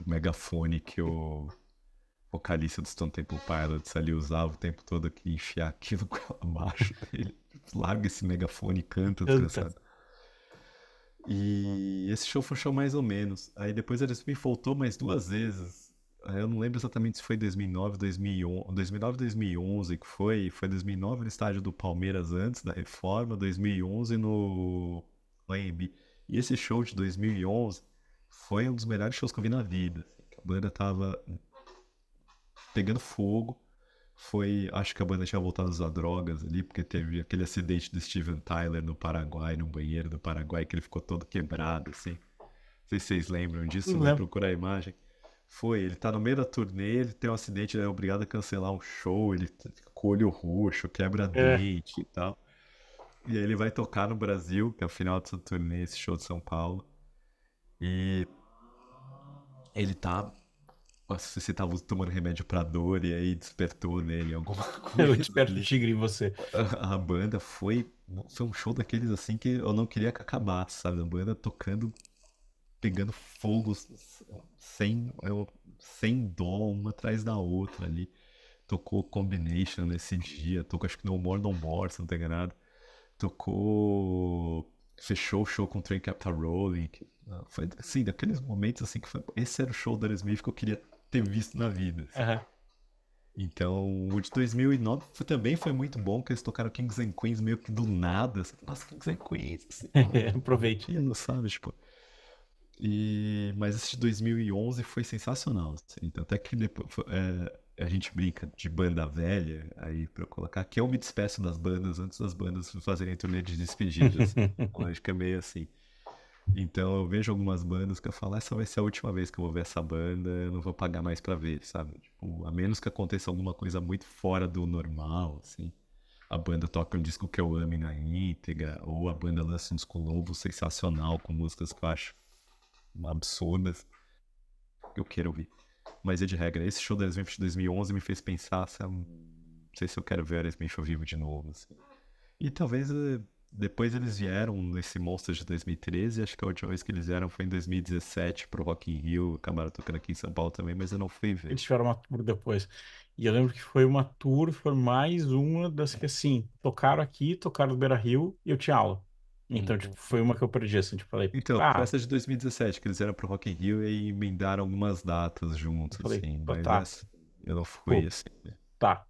megafone que o vocalista do Stone Temple Pilots ali usava o tempo todo aqui, enfiar aquilo abaixo dele. Larga esse megafone e canta, Canta. desgraçado. E esse show foi um show mais ou menos. Aí depois eles me voltou mais 2 vezes. Aí eu não lembro exatamente se foi 2009, 2011, 2009, 2011 que foi. Foi 2009 no estádio do Palmeiras antes da reforma, 2011 no AMB. E esse show de 2011 foi um dos melhores shows que eu vi na vida, assim, que a banda tava pegando fogo. Foi, acho que a banda tinha voltado a usar drogas ali, porque teve aquele acidente do Steven Tyler no Paraguai, no banheiro do Paraguai, que ele ficou todo quebrado, assim. Não sei se vocês lembram disso, Não vai lembro. procurar a imagem. Foi, ele tá no meio da turnê, ele tem um acidente, ele é obrigado a cancelar um show, ele fica com o olho roxo, quebra É. dente e tal. E aí ele vai tocar no Brasil, que é o final dessa turnê, esse show de São Paulo. E ele tá. Nossa, você tava tomando remédio pra dor e aí despertou nele alguma Eu coisa desperto o ali. tigre em você. A banda foi um show daqueles assim que eu não queria que acabasse, sabe? A banda tocando, pegando fogo sem dó, uma atrás da outra ali. Tocou Combination nesse dia, tocou acho que No More No More, se não tem enganado. Tocou. Fechou o show com Train Captain Rolling. Foi assim, daqueles momentos assim que foi. Esse era o show da Aerosmith que eu queria ter visto na vida, assim. Aham. Então, o de 2009 também foi muito bom, que eles tocaram Kings and Queens meio que do nada. Assim, nossa, Kings and Queens, assim, Aproveite. não sabe, tipo. Mas esse de 2011 foi sensacional, assim. Tanto é que depois, a gente brinca de banda velha, aí pra eu colocar, que eu me despeço das bandas antes das bandas fazerem turnê de despedida, assim. A lógica é meio assim. Então eu vejo algumas bandas que eu falo, essa vai ser a última vez que eu vou ver essa banda, eu não vou pagar mais pra ver, sabe? Tipo, a menos que aconteça alguma coisa muito fora do normal, assim. A banda toca um disco que eu ame na íntegra, ou a banda lança um disco novo sensacional, com músicas que eu acho absurdas, que eu quero ouvir. Mas é de regra, esse show da Aerosmith de 2011 me fez pensar, sabe? Não sei se eu quero ver a Aerosmith ao vivo de novo, assim. E talvez depois eles vieram nesse Monsters de 2013, acho que a última vez que eles vieram foi em 2017 pro Rock in Rio, acabaram tocando aqui em São Paulo também, mas eu não fui ver. Eles tiveram uma tour depois. E eu lembro que foi uma tour, foi mais uma das que, assim, tocaram aqui, tocaram no Beira-Rio e eu tinha aula. Então, tipo, foi uma que eu perdi, assim, tipo, falei, Então, foi ah, essa de 2017 que eles vieram pro Rock in Rio e emendaram algumas datas eu juntos, falei, assim, pô, mas tá, essa eu não fui, pô, assim. tá.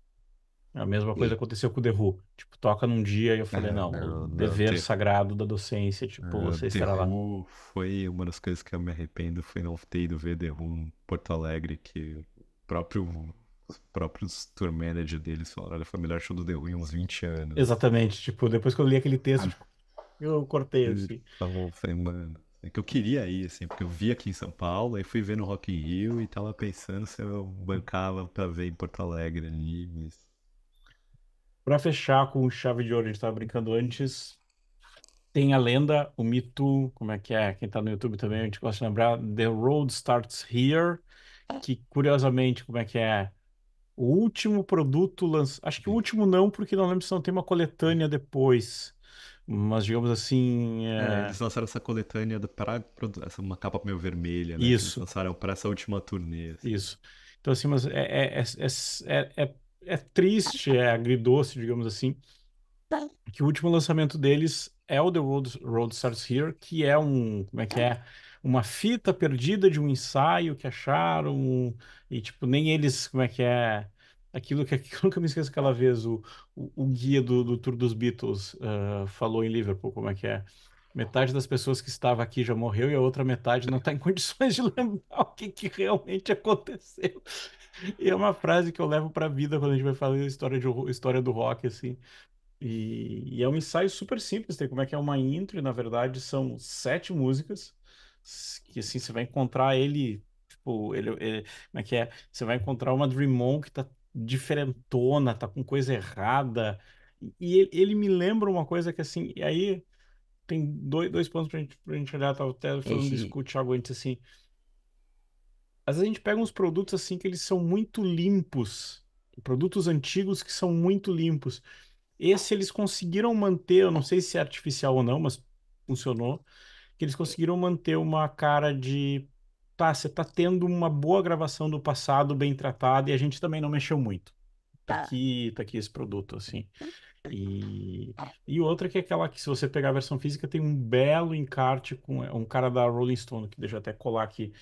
A mesma coisa aconteceu com o The Who. Tipo, toca num dia e eu falei, Ah, não, o não, não, dever sagrado da docência, tipo, você The estará lá. Who foi uma das coisas que eu me arrependo, foi não ter ido ver The Who em Porto Alegre, que os próprios tour manager deles falaram, olha, foi o melhor show do The Who em uns 20 anos. Exatamente, tipo, depois que eu li aquele texto, tipo, eu cortei, assim. Falou, falei, mano, é que eu queria ir, assim, porque eu vi aqui em São Paulo, aí fui ver no Rock in Rio e tava pensando se eu bancava pra ver em Porto Alegre ali, mas... Pra fechar com chave de ouro, a gente tava brincando antes. Tem a lenda, o mito, como é que é? Quem tá no YouTube também, a gente gosta de lembrar, The Road Starts Here, que curiosamente, como é que é? O último produto lançado. Acho que o último não, porque não lembro se não tem uma coletânea depois. Mas digamos assim. É, eles lançaram essa coletânea essa uma capa meio vermelha, né? Que eles Isso, lançaram pra essa última turnê, assim. isso. Então, assim, mas é triste, é agridoce, digamos assim, que o último lançamento deles é o Road Starts Here, que é um, como é que é? Uma fita perdida de um ensaio que acharam, e tipo, nem eles, como é que é? Aquilo que eu me esqueço aquela vez, o guia do Tour dos Beatles falou em Liverpool, como é que é? Metade das pessoas que estava aqui já morreu e a outra metade não está em condições de lembrar o que realmente aconteceu. E é uma frase que eu levo para a vida quando a gente vai falar história do rock, assim. E é um ensaio super simples, tem como é que é uma intro, e na verdade são 7 músicas, que assim, você vai encontrar ele, tipo, como é que é? Você vai encontrar uma Dream On que tá diferentona, tá com coisa errada, e ele me lembra uma coisa que assim, e aí tem dois pontos pra gente olhar, tava até falando disso E, com o Thiago antes, assim, às vezes a gente pega uns produtos assim que eles são muito limpos, produtos antigos que são muito limpos, esse eles conseguiram manter, eu não sei se é artificial ou não, mas funcionou, que eles conseguiram manter uma cara de, tá, você tá tendo uma boa gravação do passado bem tratada e a gente também não mexeu muito. Tá aqui esse produto, assim. E, e outra que é aquela que, se você pegar a versão física, tem um belo encarte com um cara da Rolling Stone, que deixa eu até colar aqui.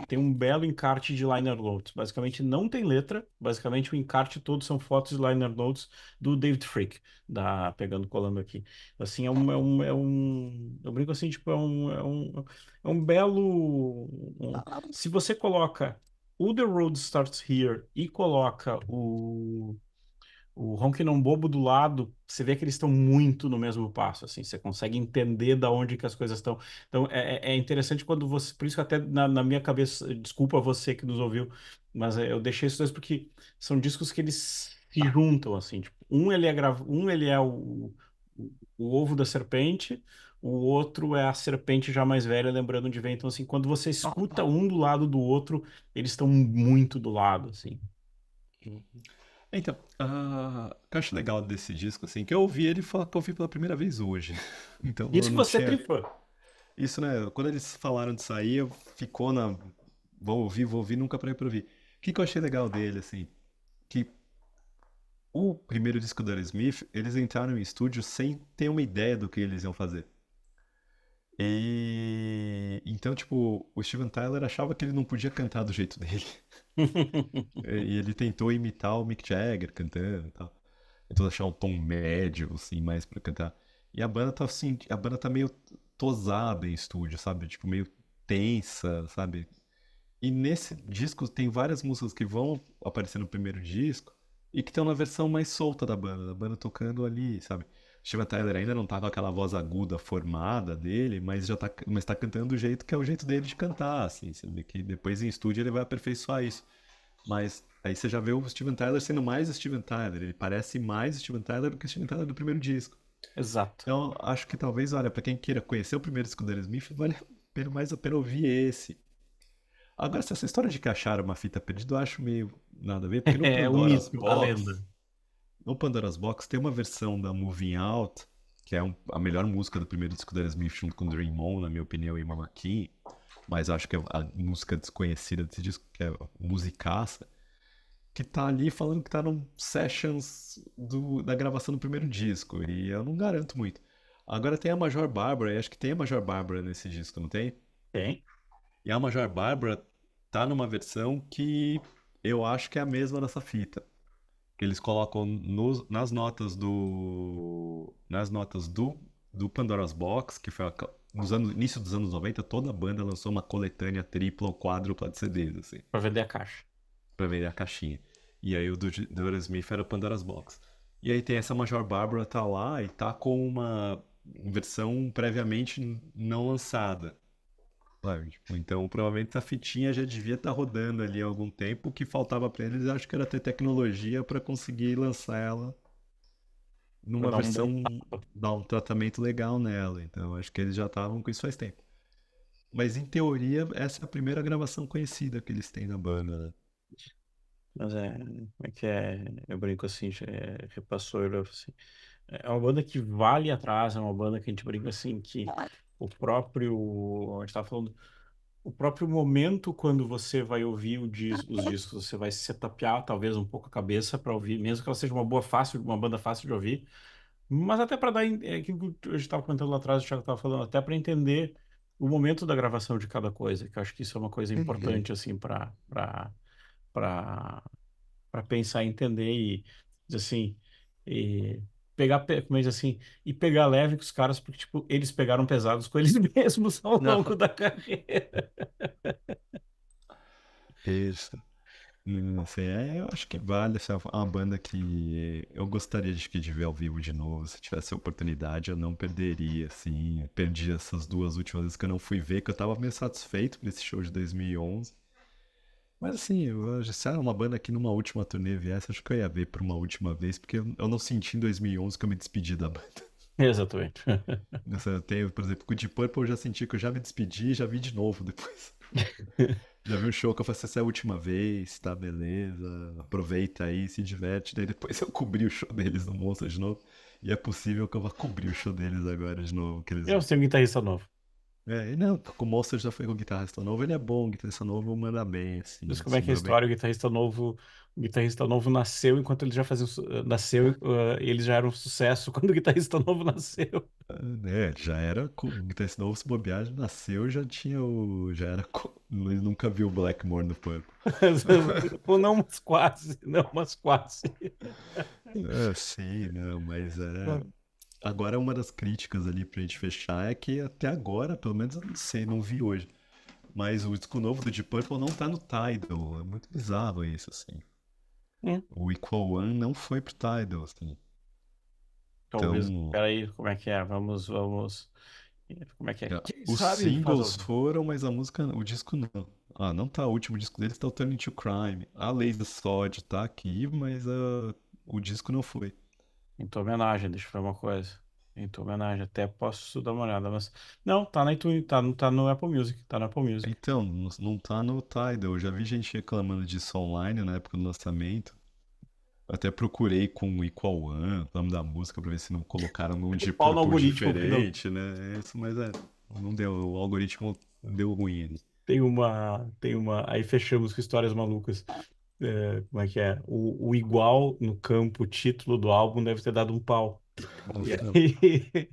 Tem um belo encarte de liner notes. Basicamente não tem letra, basicamente o encarte todo são fotos de liner notes do David Fricke, pegando colando aqui. Assim, eu brinco assim, tipo, é um belo. Se você coloca o The Road Starts Here e coloca o Ronquinão Bobo do lado, você vê que eles estão muito no mesmo passo, assim, você consegue entender da onde que as coisas estão. Então, é interessante quando você, por isso que até na minha cabeça, desculpa você que nos ouviu, mas eu deixei esses dois porque são discos que eles se juntam, assim, tipo, um ele é o ovo da serpente, o outro é a serpente já mais velha, lembrando de ver. Então, assim, quando você escuta um do lado do outro, eles estão muito do lado, assim. então, o que eu acho legal desse disco, assim, que eu ouvi ele falar que eu ouvi pela primeira vez hoje. Então eu Isso que não você é tinha. trifã. Isso, né? Quando eles falaram disso aí, eu ficou na. Vou ouvir, nunca parei pra ouvir. O que eu achei legal dele, assim? Que o primeiro disco do Aerosmith, eles entraram em estúdio sem ter uma ideia do que eles iam fazer. E então, tipo, o Steven Tyler achava que ele não podia cantar do jeito dele. E ele tentou imitar o Mick Jagger cantando e tal. Tentou achar um tom médio, assim, mais pra cantar. E a banda tá assim, a banda tá meio tosada em estúdio, sabe? Tipo, meio tensa, sabe? E nesse disco tem várias músicas que vão aparecer no primeiro disco e que estão na versão mais solta da banda tocando ali, sabe? Steven Tyler ainda não tá com aquela voz aguda formada dele, mas mas tá cantando do jeito que é o jeito dele de cantar, assim, sabe? Que depois em estúdio ele vai aperfeiçoar isso. Mas aí você já vê o Steven Tyler sendo mais Steven Tyler, ele parece mais Steven Tyler do que o Steven Tyler do primeiro disco. Exato. Então, acho que talvez, olha, pra quem queira conhecer o primeiro disco do Aerosmith, vale mais a pena ouvir esse. Agora, essa história de que acharam uma fita perdida, eu acho meio nada a ver, porque É um mito, a lenda. No Pandora's Box tem uma versão da Moving Out, que é a melhor música do primeiro disco da Aerosmith junto com Dream On, na minha opinião, e Mama King, mas acho que é a música desconhecida desse disco, que é musicaça, que tá ali falando que tá num sessions da gravação do primeiro disco, e eu não garanto muito. Agora tem a Major Barbara, e acho que tem a Major Barbara nesse disco, não tem? Tem. E a Major Barbara tá numa versão que eu acho que é a mesma dessa fita. Que eles colocam nas notas do Pandora's Box, que foi início dos anos 90, toda a banda lançou uma coletânea tripla ou quádrupla de CDs, assim, Pra vender a caixa. pra vender a caixinha. E aí o do Aerosmith era o Pandora's Box. E aí tem essa Major Barbara tá lá e tá com uma versão previamente não lançada. Sabe? Tipo, então, provavelmente a fitinha já devia estar rodando ali há algum tempo. O que faltava para eles, acho que era ter tecnologia para conseguir lançar ela Pra numa dar um bom versão, tapa. dar um tratamento legal nela. Então, acho que eles já estavam com isso faz tempo. Mas, em teoria, essa é a primeira gravação conhecida que eles têm na banda, né? Mas como é que é? Eu brinco assim, repassou eu assim. É uma banda que vale atrás, é uma banda que a gente brinca assim, que o próprio, a gente tava falando, o próprio momento quando você vai ouvir os discos, você vai se setapear talvez um pouco a cabeça para ouvir, mesmo que ela seja uma boa fácil, uma banda fácil de ouvir, mas até para dar, aquilo que a gente estava comentando lá atrás, o Thiago estava falando, até para entender o momento da gravação de cada coisa, que eu acho que isso é uma coisa Uhum. importante assim para para pensar e entender e dizer assim, e pegar, como é diz assim, e pegar leve com os caras, porque, tipo, eles pegaram pesados com eles mesmos ao Não, longo da carreira. isso. Não sei, eu acho que vale. Essa é uma banda que eu gostaria de ver ao vivo de novo. Se tivesse a oportunidade, eu não perderia, assim. Eu perdi essas duas últimas vezes que eu não fui ver, que eu tava meio satisfeito por esse show de 2011. Mas assim, se era uma banda que numa última turnê viesse, acho que eu ia ver por uma última vez, porque eu não senti em 2011 que eu me despedi da banda. Exatamente. Eu tenho, por exemplo, com o Deep Purple eu já senti que eu já me despedi e já vi de novo depois. Já vi um show que eu falei, essa é a última vez, tá, beleza, aproveita aí, se diverte. Daí depois eu cobri o show deles no Monster de novo. E é possível que eu vá cobrir o show deles agora de novo. Que eles... Eu tenho um guitarrista novo. É, não, com o Monster já foi com o guitarrista novo, ele é bom, o guitarrista novo manda bem, Mas assim, como é que é a sobrou bem. história? O guitarrista novo nasceu enquanto ele já fazia, nasceu, eles já eram um sucesso quando o guitarrista novo nasceu. É, já era com o guitarrista novo, se bobear, já nasceu, já tinha o. Já era. Ele nunca viu o Blackmore no Purple. Ou não, mas quase, não, mas quase. É, sim, não, mas é. Agora, uma das críticas ali pra gente fechar é que até agora, pelo menos eu não sei, não vi hoje. Mas o disco novo do Deep Purple não tá no Tidal. É muito bizarro isso, assim. Hum. O Equal One não foi pro Tidal, assim. Talvez, Então, peraí, como é que é? Vamos. Como é que é? Quem os sabe faz ao singles vivo. foram, mas a música, o disco não. Ah, não tá. O último disco deles tá o Turning to Crime. A Lei do Sod tá aqui, mas o disco não foi. Em tua homenagem, deixa eu falar uma coisa. Em tua homenagem, até posso dar uma olhada, mas. Não, tá na iTunes, tá no Apple Music, tá no Apple Music. Então, não tá no Tidal. Eu já vi gente reclamando disso online na época do lançamento. Até procurei com o Equal One, o nome da música, pra ver se não colocaram num O de pau no Purple algoritmo, que não. diferente, né? É isso, mas não deu. O algoritmo deu ruim ali. Aí fechamos com histórias malucas. Como é que é? O igual no campo, o título do álbum deve ter dado um pau. E aí,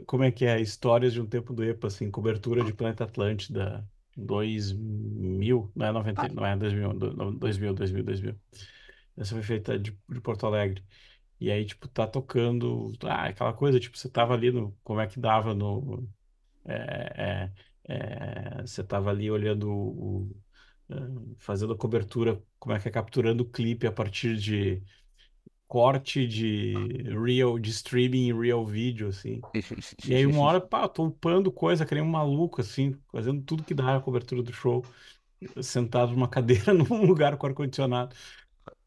como é que é? Histórias de um tempo do EPA, assim, cobertura de Planeta Atlântida, 2000, não é 90, não é 2000, 2000. Essa foi feita de Porto Alegre. E aí, tipo, tá tocando, aquela coisa, tipo, você tava ali no, como é que dava no, você tava ali olhando fazendo a cobertura, como é que é, capturando o clipe a partir de corte de streaming em real vídeo, assim. E aí uma hora, pá, tô upando coisa, que nem um maluco, assim, fazendo tudo que dá a cobertura do show, sentado numa cadeira num lugar com ar-condicionado.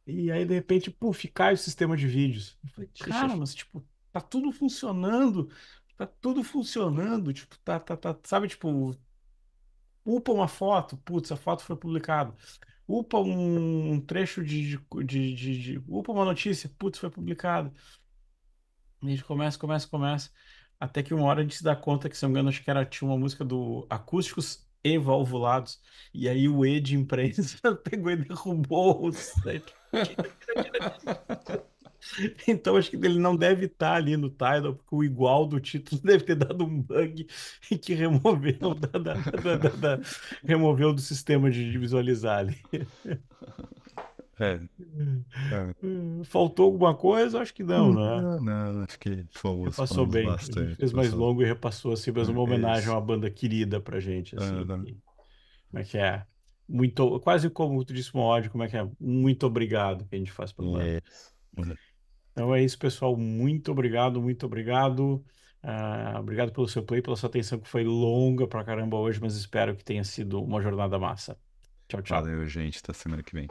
E aí, de repente, puf, cai o sistema de vídeos. Eu falei, cara, mas, tipo, tá tudo funcionando, tipo, sabe, tipo, upa uma foto, putz, a foto foi publicada. Upa um trecho upa uma notícia, putz, foi publicado. E a gente começa, até que uma hora a gente se dá conta que, se não me engano, acho que tinha uma música do Acústicos e Valvulados. E aí o E de imprensa pegou e derrubou o set. Então acho que ele não deve estar ali no Tidal, porque o igual do título deve ter dado um bug e que removeu removeu do sistema de visualizar ali. É, é. Faltou alguma coisa? Acho que não, né? Não, não, acho que Repassou falamos bem. A gente bastante, fez mais pessoal. longo e repassou assim, mas uma É homenagem a isso. uma banda querida pra gente, Ah, assim. Como é que é? Muito, quase como tu disse, uma ode, como é que é? Muito obrigado que a gente faz pra banda. é isso. Então é isso, pessoal. Muito obrigado, muito obrigado. Obrigado pelo seu play, pela sua atenção, que foi longa pra caramba hoje, mas espero que tenha sido uma jornada massa. Tchau, tchau. Valeu, gente. Até semana que vem.